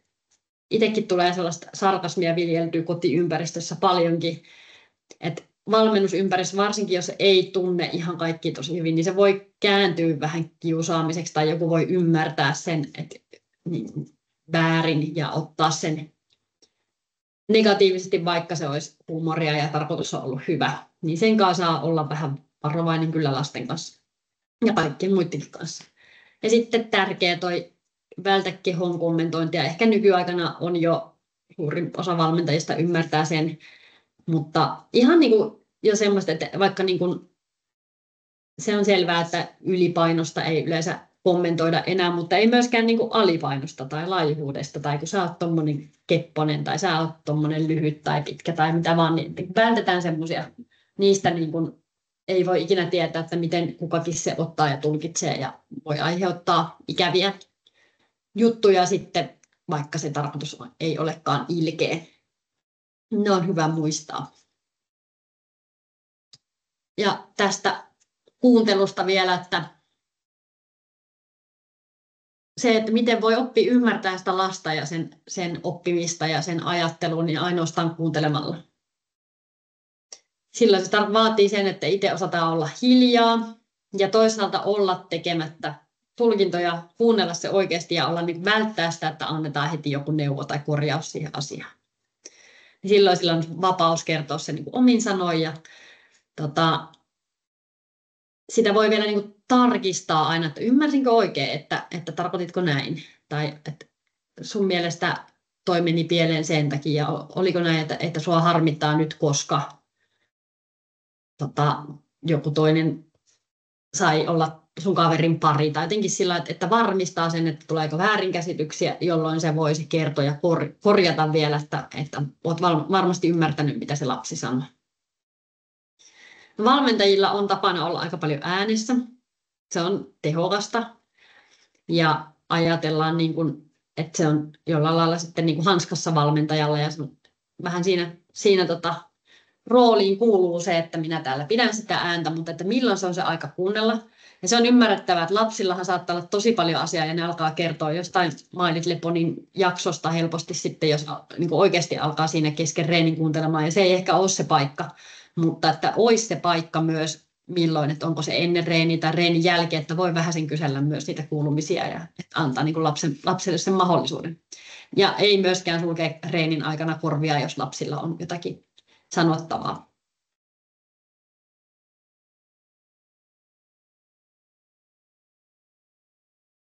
itsekin tulee sellaista sarkasmia viljeltyä kotiympäristössä paljonkin, että valmennusympäristö, varsinkin jos ei tunne ihan kaikki tosi hyvin, niin se voi kääntyä vähän kiusaamiseksi tai joku voi ymmärtää sen niin väärin ja ottaa sen negatiivisesti, vaikka se olisi huumoria ja tarkoitus on ollut hyvä. Niin sen kanssa saa olla vähän varovainen kyllä lasten kanssa ja kaikkien muidenkin kanssa. Ja sitten tärkeä toi vältä kehon kommentointia. Ehkä nykyaikana on jo suurin osa valmentajista ymmärtää sen, mutta ihan niin kuin jo semmoista, että vaikka niin kuin se on selvää, että ylipainosta ei yleensä kommentoida enää, mutta ei myöskään niin kuin alipainosta tai laajuudesta, tai kun sä oot tommonen kepponen, tai sä oot tommonen lyhyt tai pitkä, tai mitä vaan, niin vältetään semmoisia. Niistä niin kuin ei voi ikinä tietää, että miten kukakin se ottaa ja tulkitsee, ja voi aiheuttaa ikäviä juttuja sitten, vaikka se tarkoitus ei olekaan ilkeä. Ne on hyvä muistaa. Ja tästä kuuntelusta vielä, että se, että miten voi oppia ymmärtää sitä lasta ja sen oppimista ja sen ajattelua, niin ainoastaan kuuntelemalla. Silloin se vaatii sen, että itse osataan olla hiljaa ja toisaalta olla tekemättä tulkintoja, kuunnella se oikeasti ja olla niin välttää sitä, että annetaan heti joku neuvo tai korjaus siihen asiaan. Silloin sillä on vapaus kertoa se niin omin sanoin ja sitä voi vielä niin kuin tarkistaa aina, että ymmärsinkö oikein, että tarkoititko näin, tai että sun mielestä toi meni pieleen sen takia, oliko näin, että sua harmittaa nyt, koska joku toinen sai olla sun kaverin pari, tai jotenkin sillä, että varmistaa sen, että tuleeko väärinkäsityksiä, jolloin se voisi kertoa ja korjata vielä, että olet varmasti ymmärtänyt, mitä se lapsi sanoo. Valmentajilla on tapana olla aika paljon äänessä. Se on tehokasta ja ajatellaan, niin kuin, että se on jollain lailla sitten niin kuin hanskassa valmentajalla ja vähän siinä rooliin kuuluu se, että minä täällä pidän sitä ääntä, mutta että milloin se on se aika kuunnella. Ja se on ymmärrettävää, että lapsillahan saattaa olla tosi paljon asiaa ja ne alkaa kertoa jostain My Little Ponyn jaksosta helposti sitten, jos niin kuin oikeasti alkaa siinä kesken reenin kuuntelemaan ja se ei ehkä ole se paikka. Mutta että olisi se paikka myös milloin, että onko se ennen reeniä tai reenin jälkeen, että voi vähän sen kysellä myös niitä kuulumisia ja että antaa niin kuin lapselle sen mahdollisuuden. Ja ei myöskään sulkea reenin aikana korvia, jos lapsilla on jotakin sanottavaa.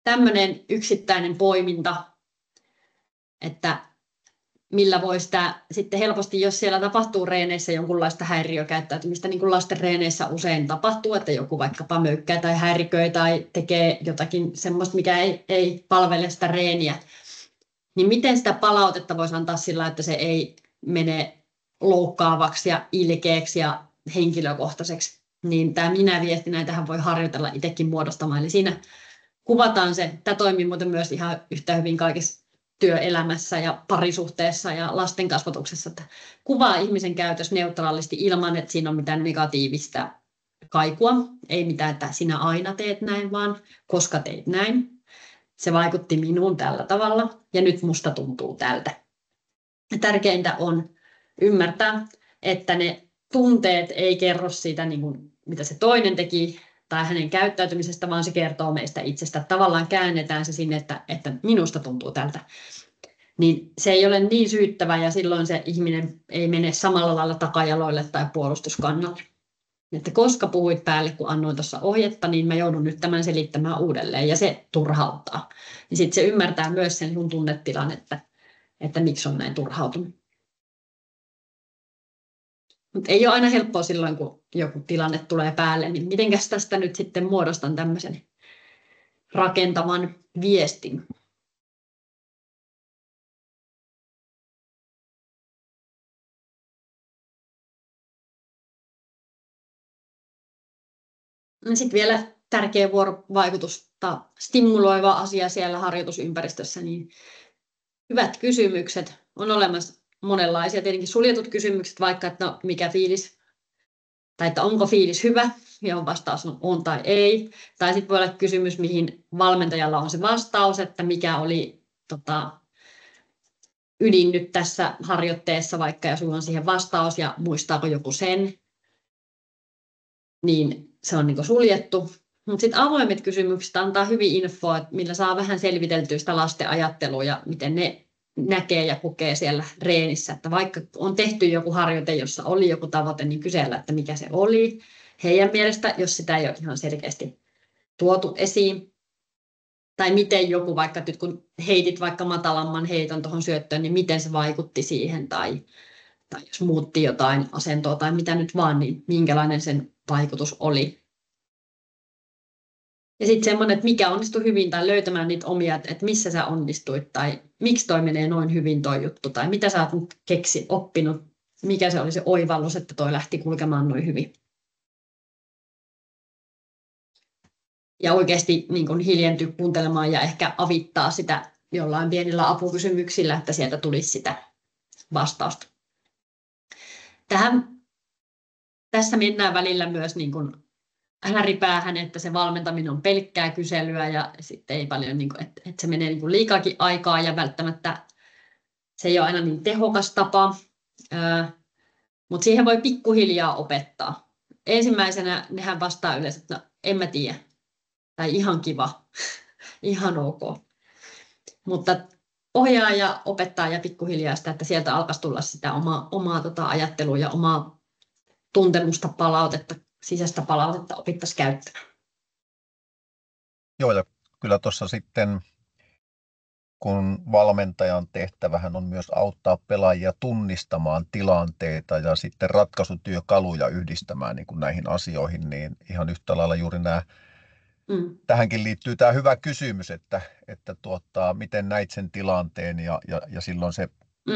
Tämmöinen yksittäinen poiminta, että millä voi sitä sitten helposti, jos siellä tapahtuu reeneissä jonkunlaista häiriökäyttäytymistä, niin kuin lasten reeneissä usein tapahtuu, että joku vaikkapa möykkää tai häiriköi tai tekee jotakin semmoista, mikä ei palvele sitä reeniä, niin miten sitä palautetta voisi antaa sillä, että se ei mene loukkaavaksi ja ilkeäksi ja henkilökohtaiseksi, niin tämä minä-viesti, näitähän voi harjoitella itsekin muodostamaan, eli siinä kuvataan se, tämä toimii muuten myös ihan yhtä hyvin kaikissa työelämässä ja parisuhteessa ja lasten kasvatuksessa, että kuvaa ihmisen käytös neutraalisti ilman, että siinä on mitään negatiivista kaikua, ei mitään, että sinä aina teet näin, vaan koska teit näin. Se vaikutti minuun tällä tavalla ja nyt musta tuntuu tältä. Ja tärkeintä on ymmärtää, että ne tunteet ei kerro siitä, niin kuin, mitä se toinen teki tai hänen käyttäytymisestä, vaan se kertoo meistä itsestä. Tavallaan käännetään se sinne, että minusta tuntuu tältä. Niin se ei ole niin syyttävä ja silloin se ihminen ei mene samalla lailla takajaloille tai puolustuskannalle. Että koska puhuit päälle, kun annoin tuossa ohjetta, niin mä joudun nyt tämän selittämään uudelleen ja se turhauttaa. Niin sitten se ymmärtää myös sen sun tunnetilan, että miksi on näin turhautunut. Mutta ei ole aina helppoa silloin, kun joku tilanne tulee päälle, niin mitenkäs tästä nyt sitten muodostan tämmöisen rakentavan viestin. Sitten vielä tärkeä vuorovaikutusta stimuloiva asia siellä harjoitusympäristössä, niin hyvät kysymykset on olemassa monenlaisia. Tietenkin suljetut kysymykset, vaikka että no, mikä fiilis, tai että onko fiilis hyvä, johon vastaus on tai ei. Tai sitten voi olla kysymys, mihin valmentajalla on se vastaus, että mikä oli ydin nyt tässä harjoitteessa, vaikka ja sulla on siihen vastaus ja muistaako joku sen, niin se on niin suljettu. Mutta sitten avoimet kysymykset antaa hyvin infoa, millä saa vähän selviteltyä sitä lasten ajattelua ja miten ne näkee ja kokee siellä reenissä. Että vaikka on tehty joku harjoite, jossa oli joku tavoite, niin kysellä, että mikä se oli heidän mielestä, jos sitä ei ole ihan selkeästi tuotu esiin. Tai miten joku, vaikka nyt kun heitit vaikka matalamman heiton tuohon syöttöön, niin miten se vaikutti siihen. Tai jos muutti jotain asentoa tai mitä nyt vaan, niin minkälainen sen vaikutus oli. Ja sitten semmoinen, että mikä onnistui hyvin tai löytämään niitä omia, että missä sä onnistuit tai miksi toi menee noin hyvin toi juttu tai mitä sä oot nyt oppinut, mikä se oli se oivallus, että toi lähti kulkemaan noin hyvin. Ja oikeasti niin kun hiljentyä kuuntelemaan ja ehkä avittaa sitä jollain pienillä apukysymyksillä, että sieltä tulisi sitä vastausta. Tässä mennään välillä myös niin kuin ääripäähän, että se valmentaminen on pelkkää kyselyä ja sitten ei paljon, niin kuin, että se menee niin kuin liikaakin aikaa ja välttämättä se ei ole aina niin tehokas tapa, mutta siihen voi pikkuhiljaa opettaa. Ensimmäisenä nehän vastaa yleensä, että no, en mä tiedä, tai ihan kiva, ihan ok. Mutta ohjaa ja opettaa ja pikkuhiljaa sitä, että sieltä alkaisi tulla sitä omaa ajattelua ja omaa tuntemusta, palautetta, sisäistä palautetta opittaisiin käyttämään. Joo, ja kyllä tuossa sitten, kun valmentajan tehtävähän on myös auttaa pelaajia tunnistamaan tilanteita ja sitten ratkaisutyökaluja yhdistämään niin kuin näihin asioihin, niin ihan yhtä lailla juuri nämä, tähänkin liittyy tämä hyvä kysymys, että miten näit sen tilanteen ja silloin se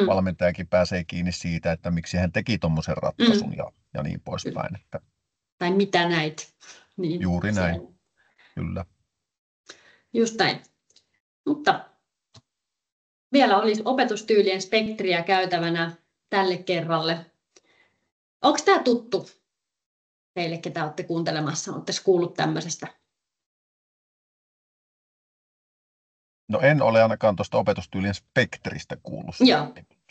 valmentajakin pääsee kiinni siitä, että miksi hän teki tuommoisen ratkaisun ja niin poispäin. Että tai mitä näit. Niin, juuri näin, kyllä. Just näin. Mutta vielä olisi opetustyylien spektriä käytävänä tälle kerralle. Onko tämä tuttu teille, ketä olette kuuntelemassa? Oletteko kuullut tämmöisestä? No en ole ainakaan tuosta opetustyylien spektristä kuullut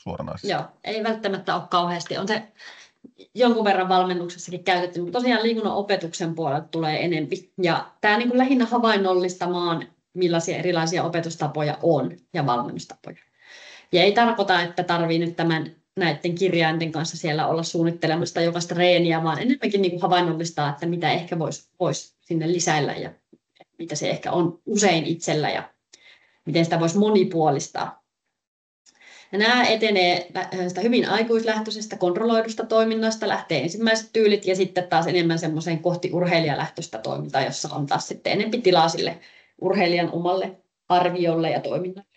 suoranaisesti. Joo, ei välttämättä ole kauheasti. On se jonkun verran valmennuksessakin käytetty, mutta tosiaan liikunnan opetuksen puolelta tulee enempi. Ja tämä niin kuin lähinnä havainnollistamaan, millaisia erilaisia opetustapoja on ja valmennustapoja. Ja ei tarkoita, että tarvii nyt näiden kirjainten kanssa siellä olla suunnittelemassa jokaista reeniä, vaan enemmänkin niin kuin havainnollistaa, että mitä ehkä voisi sinne lisäillä ja mitä se ehkä on usein itsellä ja miten sitä voisi monipuolistaa. Ja nämä etenee sitä hyvin aikuislähtöisestä kontrolloidusta toiminnasta, lähtee ensimmäiset tyylit ja sitten taas enemmän semmoiseen kohti urheilijalähtöistä toimintaa, jossa on taas sitten enemmän tilaa sille urheilijan omalle arviolle ja toiminnalle.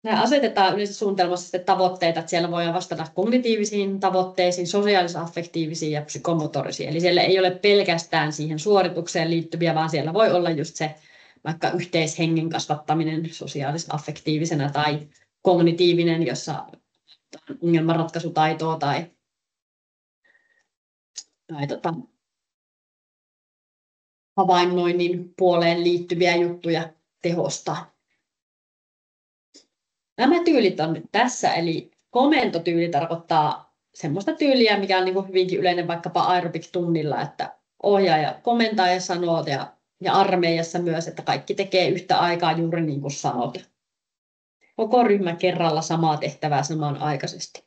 Nämä asetetaan yleensä suunnitelmassa sitten tavoitteita, että siellä voidaan vastata kognitiivisiin tavoitteisiin, sosiaalis-affektiivisiin ja psykomotorisiin. Eli siellä ei ole pelkästään siihen suoritukseen liittyviä, vaan siellä voi olla just se vaikka yhteishengen kasvattaminen sosiaalis-affektiivisena tai kognitiivinen, jossa ongelmanratkaisutaitoa tai havainnoinnin puoleen liittyviä juttuja tehostaa. Nämä tyylit on nyt tässä, eli komentotyyli tarkoittaa semmoista tyyliä, mikä on niin hyvinkin yleinen vaikkapa aerobic-tunnilla, että ohjaaja komentaa ja sanoo, ja armeijassa myös, että kaikki tekee yhtä aikaa juuri niin kuin sanot. Koko ryhmä kerralla samaa tehtävää samanaikaisesti.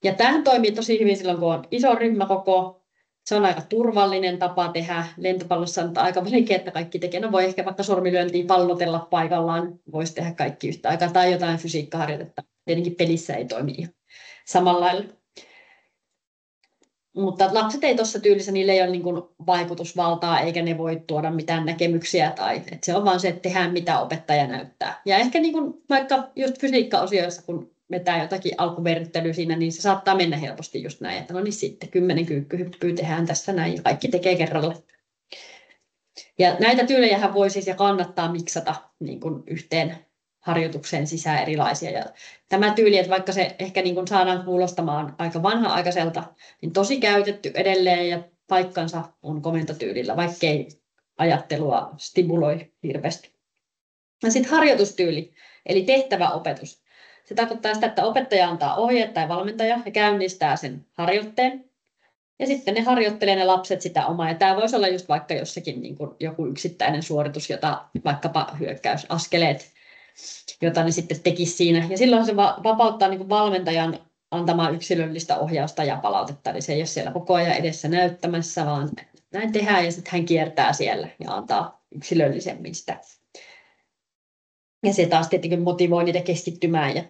Ja tämähän toimii tosi hyvin silloin, kun on iso ryhmäkoko. Se on aika turvallinen tapa tehdä. Lentopallossa on aika vaikea, että kaikki tekee. No voi ehkä vaikka sormilyöntiin pallotella paikallaan, voisi tehdä kaikki yhtä aikaa, tai jotain fysiikkaharjoitetta. Tietenkin pelissä ei toimi ihan samalla lailla. Mutta lapset ei tuossa tyylissä, niillä ei ole niin kuin vaikutusvaltaa, eikä ne voi tuoda mitään näkemyksiä. Että se on vaan se, että tehdään mitä opettaja näyttää. Ja ehkä niin kuin vaikka just fysiikkaosioissa, kun vetää jotakin alkuverryttelyä siinä, niin se saattaa mennä helposti just näin, että no niin sitten 10 kyykkyhyppyä tehdään tässä näin ja kaikki tekee kerralla. Ja näitä tyylejähän voi siis ja kannattaa miksata niin kuin yhteen harjoitukseen sisään erilaisia. Ja tämä tyyli, että vaikka se ehkä niin kuin saadaan kuulostamaan aika vanha-aikaiselta, niin tosi käytetty edelleen ja paikkansa on komentotyylillä, vaikkei ajattelua stimuloi hirveästi. Ja sitten harjoitustyyli, eli tehtäväopetus. Se tarkoittaa sitä, että opettaja antaa ohjeet tai valmentaja ja käynnistää sen harjoitteen. Ja sitten ne harjoittelee ne lapset sitä omaa. Ja tämä voisi olla just vaikka jossakin niin kuin joku yksittäinen suoritus, jota vaikkapa hyökkäysaskeleet, jota ne sitten tekisi siinä. Ja silloin se vapauttaa niin kuin valmentajan antamaan yksilöllistä ohjausta ja palautetta. Eli se ei ole siellä koko ajan edessä näyttämässä, vaan näin tehdään ja sitten hän kiertää siellä ja antaa yksilöllisemmin sitä. Ja se taas tietenkin motivoi niitä keskittymään ja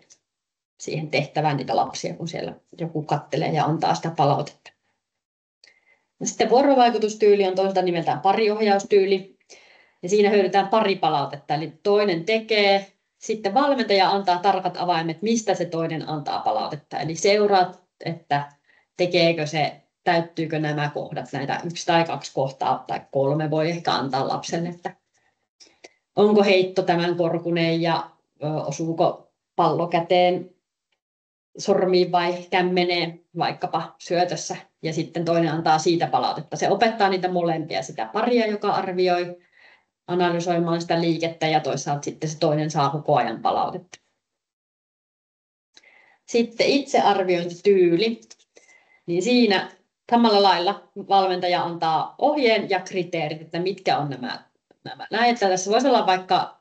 siihen tehtävään niitä lapsia, kun siellä joku kattelee ja antaa sitä palautetta. Ja sitten vuorovaikutustyyli on toisaalta nimeltään pariohjaustyyli. Ja siinä hyödyntää paripalautetta, eli toinen tekee, sitten valmentaja antaa tarkat avaimet, mistä se toinen antaa palautetta. Eli seuraat, että tekeekö se, täyttyykö nämä kohdat, näitä 1 tai 2 kohtaa tai 3 voi ehkä antaa lapselle, että onko heitto tämän korkunen ja osuuko pallo käteen sormiin vai kämmeneen vaikkapa syötössä. Ja sitten toinen antaa siitä palautetta. Se opettaa niitä molempia, sitä paria, joka arvioi analysoimaan sitä liikettä ja toisaalta sitten se toinen saa koko ajan palautetta. Sitten itsearviointityyli. Niin siinä samalla lailla valmentaja antaa ohjeen ja kriteerit, että mitkä on nämä. Että tässä voisi olla vaikka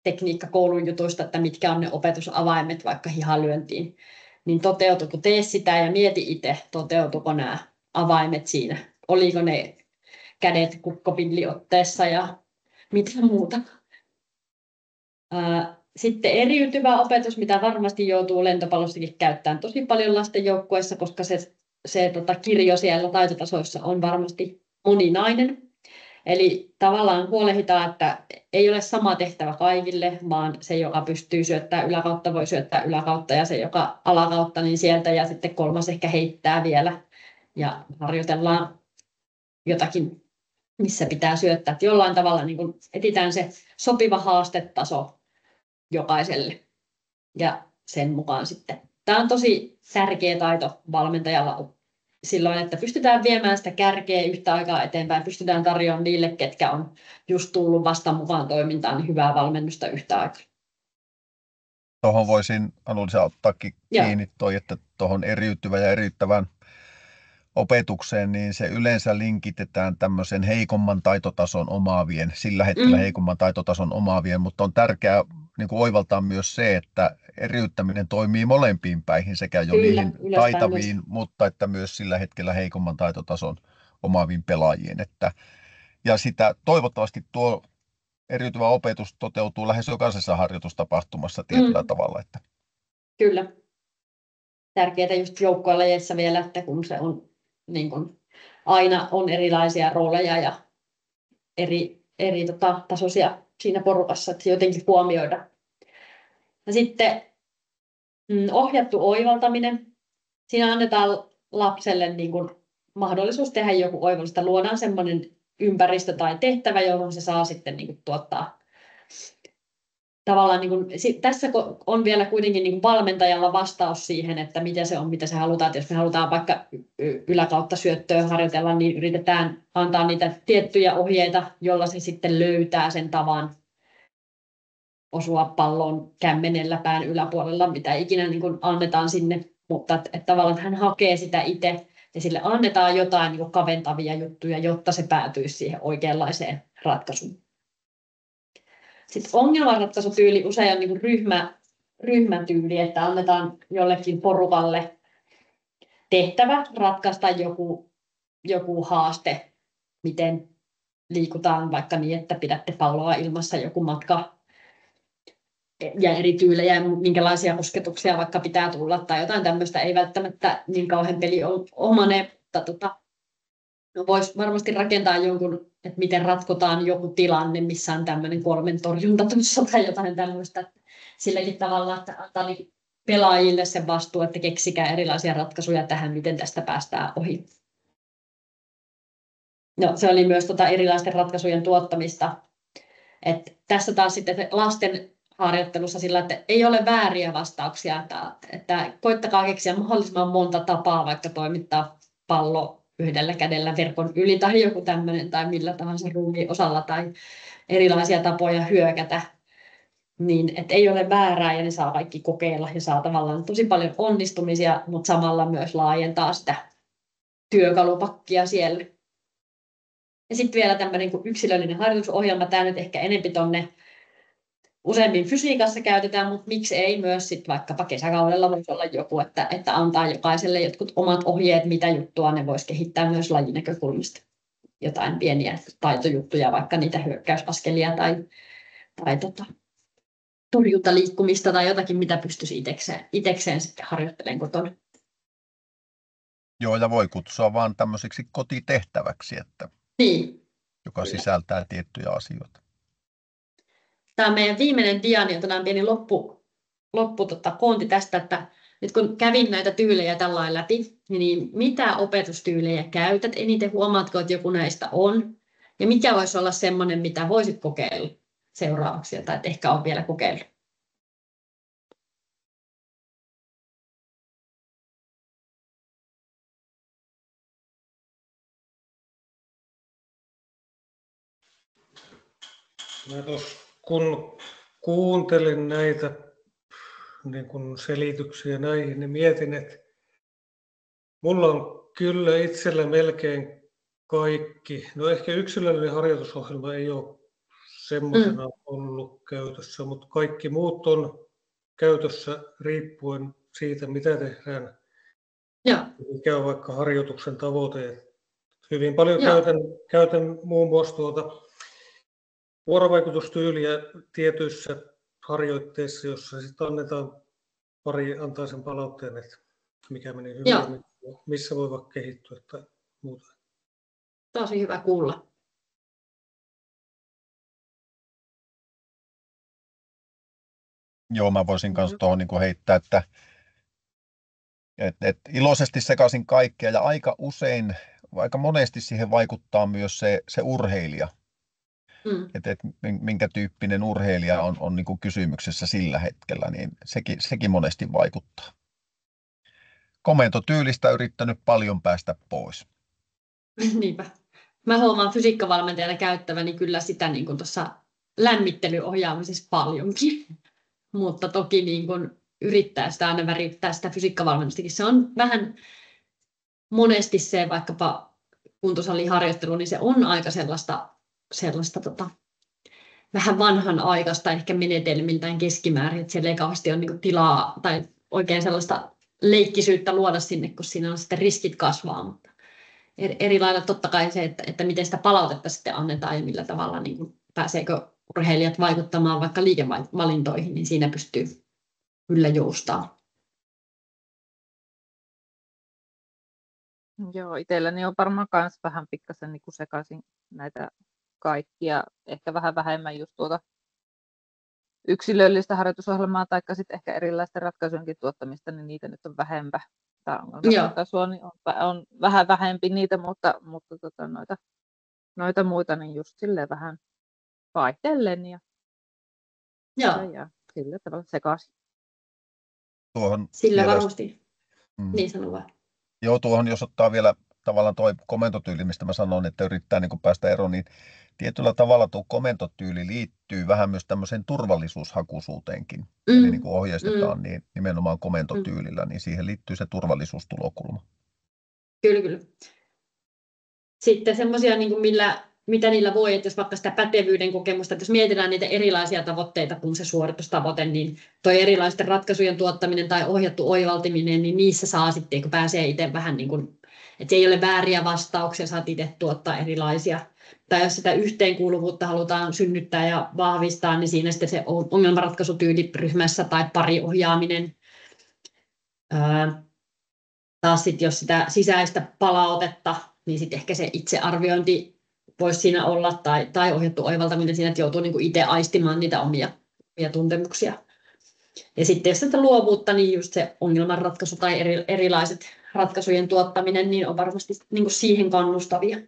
tekniikkakoulun jutuista, että mitkä on ne opetusavaimet vaikka hihalyöntiin. Niin toteutuuko, tee sitä ja mieti itse, toteutuuko nämä avaimet siinä. Oliko ne kädet kukkopilliotteessa ja mitä muuta. Sitten eriytyvä opetus, mitä varmasti joutuu lentopallossakin käyttämään tosi paljon lasten joukkueessa, koska se kirjo siellä taitotasoissa on varmasti moninainen. Eli tavallaan huolehditaan, että ei ole sama tehtävä kaikille, vaan se, joka pystyy syöttämään yläkautta, voi syöttää yläkautta ja se, joka alakautta, niin sieltä ja sitten 3 ehkä heittää vielä ja harjoitellaan jotakin, missä pitää syöttää. Että jollain tavalla niin kun etsitään se sopiva haastetaso jokaiselle ja sen mukaan sitten. Tämä on tosi tärkeä taito valmentajalla silloin, että pystytään viemään sitä kärkeä yhtä aikaa eteenpäin, pystytään tarjoamaan niille, ketkä on just tullut vasta mukaan toimintaan, niin hyvää valmennusta yhtä aikaa. Tuohon voisin Anu-Liisa ottaakin kiinni toi, että tuohon eriytyvän ja eriyttävän opetukseen, niin se yleensä linkitetään tämmöisen heikomman taitotason omaavien, sillä hetkellä heikomman taitotason omaavien, mutta on tärkeää niin kuin oivaltaa myös se, että eriyttäminen toimii molempiin päihin, sekä jo niihin taitaviin, mutta että myös sillä hetkellä heikomman taitotason omaaviin pelaajiin. Ja sitä toivottavasti tuo eriytyvä opetus toteutuu lähes jokaisessa harjoitustapahtumassa tietyllä tavalla. Että. Kyllä. Tärkeää just joukkuelajeissa vielä, että kun se on niin kun, aina on erilaisia rooleja ja eri tasoisia siinä porukassa, että jotenkin huomioida. Ja sitten ohjattu oivaltaminen. Siinä annetaan lapselle niin kun, mahdollisuus tehdä joku oivallus, luodaan sellainen ympäristö tai tehtävä, johon se saa sitten niin kun, tuottaa. Tavallaan niin kun, tässä on vielä kuitenkin niin kun valmentajalla vastaus siihen, että mitä se on, mitä se halutaan. Että jos me halutaan vaikka yläkautta syöttöä harjoitella, niin yritetään antaa niitä tiettyjä ohjeita, jolla se sitten löytää sen tavan osua palloon kämmenellä pään yläpuolella, mitä ikinä niin kun annetaan sinne. Mutta että tavallaan hän hakee sitä itse ja sille annetaan jotain niin kun kaventavia juttuja, jotta se päätyisi siihen oikeanlaiseen ratkaisuun. Sitten ongelmanratkaisutyyli usein on niin kuin ryhmätyyli, että annetaan jollekin porukalle tehtävä ratkaista joku haaste, miten liikutaan vaikka niin, että pidätte palloa ilmassa joku matka ja eri tyylejä, minkälaisia kosketuksia vaikka pitää tulla tai jotain tämmöistä, ei välttämättä niin kauhean peliomainen, mutta voisi varmasti rakentaa jonkun, että miten ratkotaan joku tilanne, missä on tämmöinen 3 torjunta tuossa tai jotain tämmöistä. Silläkin tavalla, että antaa niin pelaajille sen vastuu, että keksikää erilaisia ratkaisuja tähän, miten tästä päästään ohi. No, se oli myös erilaisten ratkaisujen tuottamista. Et tässä taas sitten lasten harjoittelussa sillä, että ei ole vääriä vastauksia, että koittakaa keksiä mahdollisimman monta tapaa vaikka toimittaa pallo yhdellä kädellä verkon yli tai joku tämmöinen tai millä tahansa ruumiin osalla tai erilaisia tapoja hyökätä, niin että ei ole väärää ja ne saa kaikki kokeilla ja saa tavallaan tosi paljon onnistumisia, mutta samalla myös laajentaa sitä työkalupakkia siellä. Ja sitten vielä tämmöinen kuin yksilöllinen harjoitusohjelma, tämä nyt ehkä enempi tuonne useimmin fysiikassa käytetään, mutta miksi ei myös sit vaikkapa kesäkaudella voisi olla joku, että antaa jokaiselle jotkut omat ohjeet, mitä juttua ne voisi kehittää myös lajinäkökulmista. Jotain pieniä taitojuttuja, vaikka niitä hyökkäysaskelia tai torjuntaliikkumista tai jotakin, mitä pystyisi itekseen sitten harjoittelemaan kotona. Joo, ja voi kutsua vaan tämmöiseksi kotitehtäväksi, että niin, joka sisältää tiettyjä asioita. Tämä on meidän viimeinen dia, niin otetaan pieni koonti tästä, että nyt kun kävin näitä tyylejä tällainen läpi, niin mitä opetustyylejä käytät eniten? Huomaatko, että joku näistä on? Ja mikä voisi olla semmoinen, mitä voisit kokeilla seuraavaksi, tai ehkä on vielä kokeillut? Kun kuuntelin näitä niin kun selityksiä näihin, niin mietin, että mulla on kyllä itsellä melkein kaikki. No ehkä yksilöllinen harjoitusohjelma ei ole semmoisena ollut käytössä, mutta kaikki muut on käytössä riippuen siitä, mitä tehdään. Ja. Mikä on vaikka harjoituksen tavoite. Hyvin paljon käytän muun muassa vuorovaikutustyyliä tietyissä harjoitteissa, jossa sitten antaa sen palautteen, että mikä meni hyvin ja missä voi vaikka kehittyä tai muuta. Tosi hyvä kuulla. Joo, mä voisin myös tuohon niin heittää, että iloisesti sekaisin kaikkea ja aika monesti siihen vaikuttaa myös se urheilija. Että minkä tyyppinen urheilija on niin kuin kysymyksessä sillä hetkellä, niin sekin monesti vaikuttaa. Komentotyylistä yrittänyt paljon päästä pois. Niinpä. Mä huomaan fysiikkavalmentajana käyttäväni kyllä sitä niin kuin tuossa lämmittelyohjaamisessa paljonkin, mutta toki niin kuin yrittää sitä aina värittää sitä fysiikkavalmennustakin. Se on vähän monesti se vaikkapa kuntosaliharjoittelu, niin se on aika sellaista vähän vanhanaikaista ehkä menetelmiltään keskimäärin, että siellä ei kauheasti ole niin kuin tilaa tai oikein sellaista leikkisyyttä luoda sinne, kun siinä on sitten riskit kasvaa, mutta eri lailla totta kai se, että miten sitä palautetta sitten annetaan ja millä tavalla niin kuin pääseekö urheilijat vaikuttamaan vaikka liikevalintoihin, niin siinä pystyy kyllä joustamaan. Joo, itselläni on varmaan myös vähän pikkasen niin kuin sekaisin näitä kaikkia, ehkä vähän vähemmän just tuota yksilöllistä harjoitusohjelmaa tai sitten ehkä erilaisten ratkaisujenkin tuottamista, niin niitä nyt on vähempää. Tämä ongelmaratkaisua niin on vähän vähempi niitä, mutta noita muita niin just silleen vähän vaihtellen ja sillä tavalla sekaisin. Sillä varmasti. Niin sanon vaan. Joo, tuohon jos ottaa vielä tavallaan tuo komentotyyli, mistä mä sanoin, että yrittää niin kuin päästä eroon, niin tietyllä tavalla tuo komentotyyli liittyy vähän myös tämmöiseen turvallisuushakuisuuteenkin. Eli niin kuin ohjeistetaan niin nimenomaan komentotyylillä, niin siihen liittyy se turvallisuustulokulma. Kyllä. Sitten semmoisia, niin kuin mitä niillä voi, että jos vaikka sitä pätevyyden kokemusta, että jos mietitään niitä erilaisia tavoitteita kuin se suoritustavoite, niin toi erilaisten ratkaisujen tuottaminen tai ohjattu oivaltiminen, niin niissä saa sitten, kun pääsee itse vähän niin kuin, että se ei ole vääriä vastauksia, saat itse tuottaa erilaisia. Tai jos sitä yhteenkuuluvuutta halutaan synnyttää ja vahvistaa, niin siinä sitten se ongelmanratkaisutyyli ryhmässä tai pariohjaaminen. Taas sitten jos sitä sisäistä palautetta, niin sitten ehkä se itsearviointi voisi siinä olla, tai ohjattu oivaltaminen siinä, että joutuu niin kuin itse aistimaan niitä omia tuntemuksia. Ja sitten jos sitä luovuutta, niin just se ongelmanratkaisu tai erilaiset ratkaisujen tuottaminen, niin on varmasti niin kuin siihen kannustavia.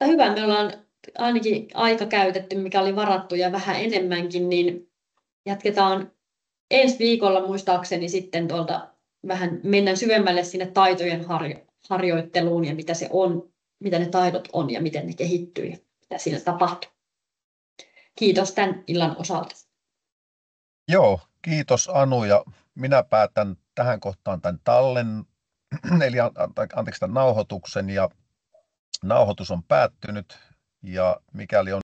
Hyvä, me ollaan ainakin aika käytetty, mikä oli varattu ja vähän enemmänkin, niin jatketaan ensi viikolla muistaakseni sitten tuolta vähän mennään syvemmälle sinne taitojen harjoitteluun ja mitä se on, mitä ne taidot on ja miten ne kehittyy ja mitä siinä tapahtuu. Kiitos tämän illan osalta. Joo, kiitos Anu ja minä päätän tähän kohtaan tämän tämän nauhoituksen ja nauhoitus on päättynyt ja mikäli on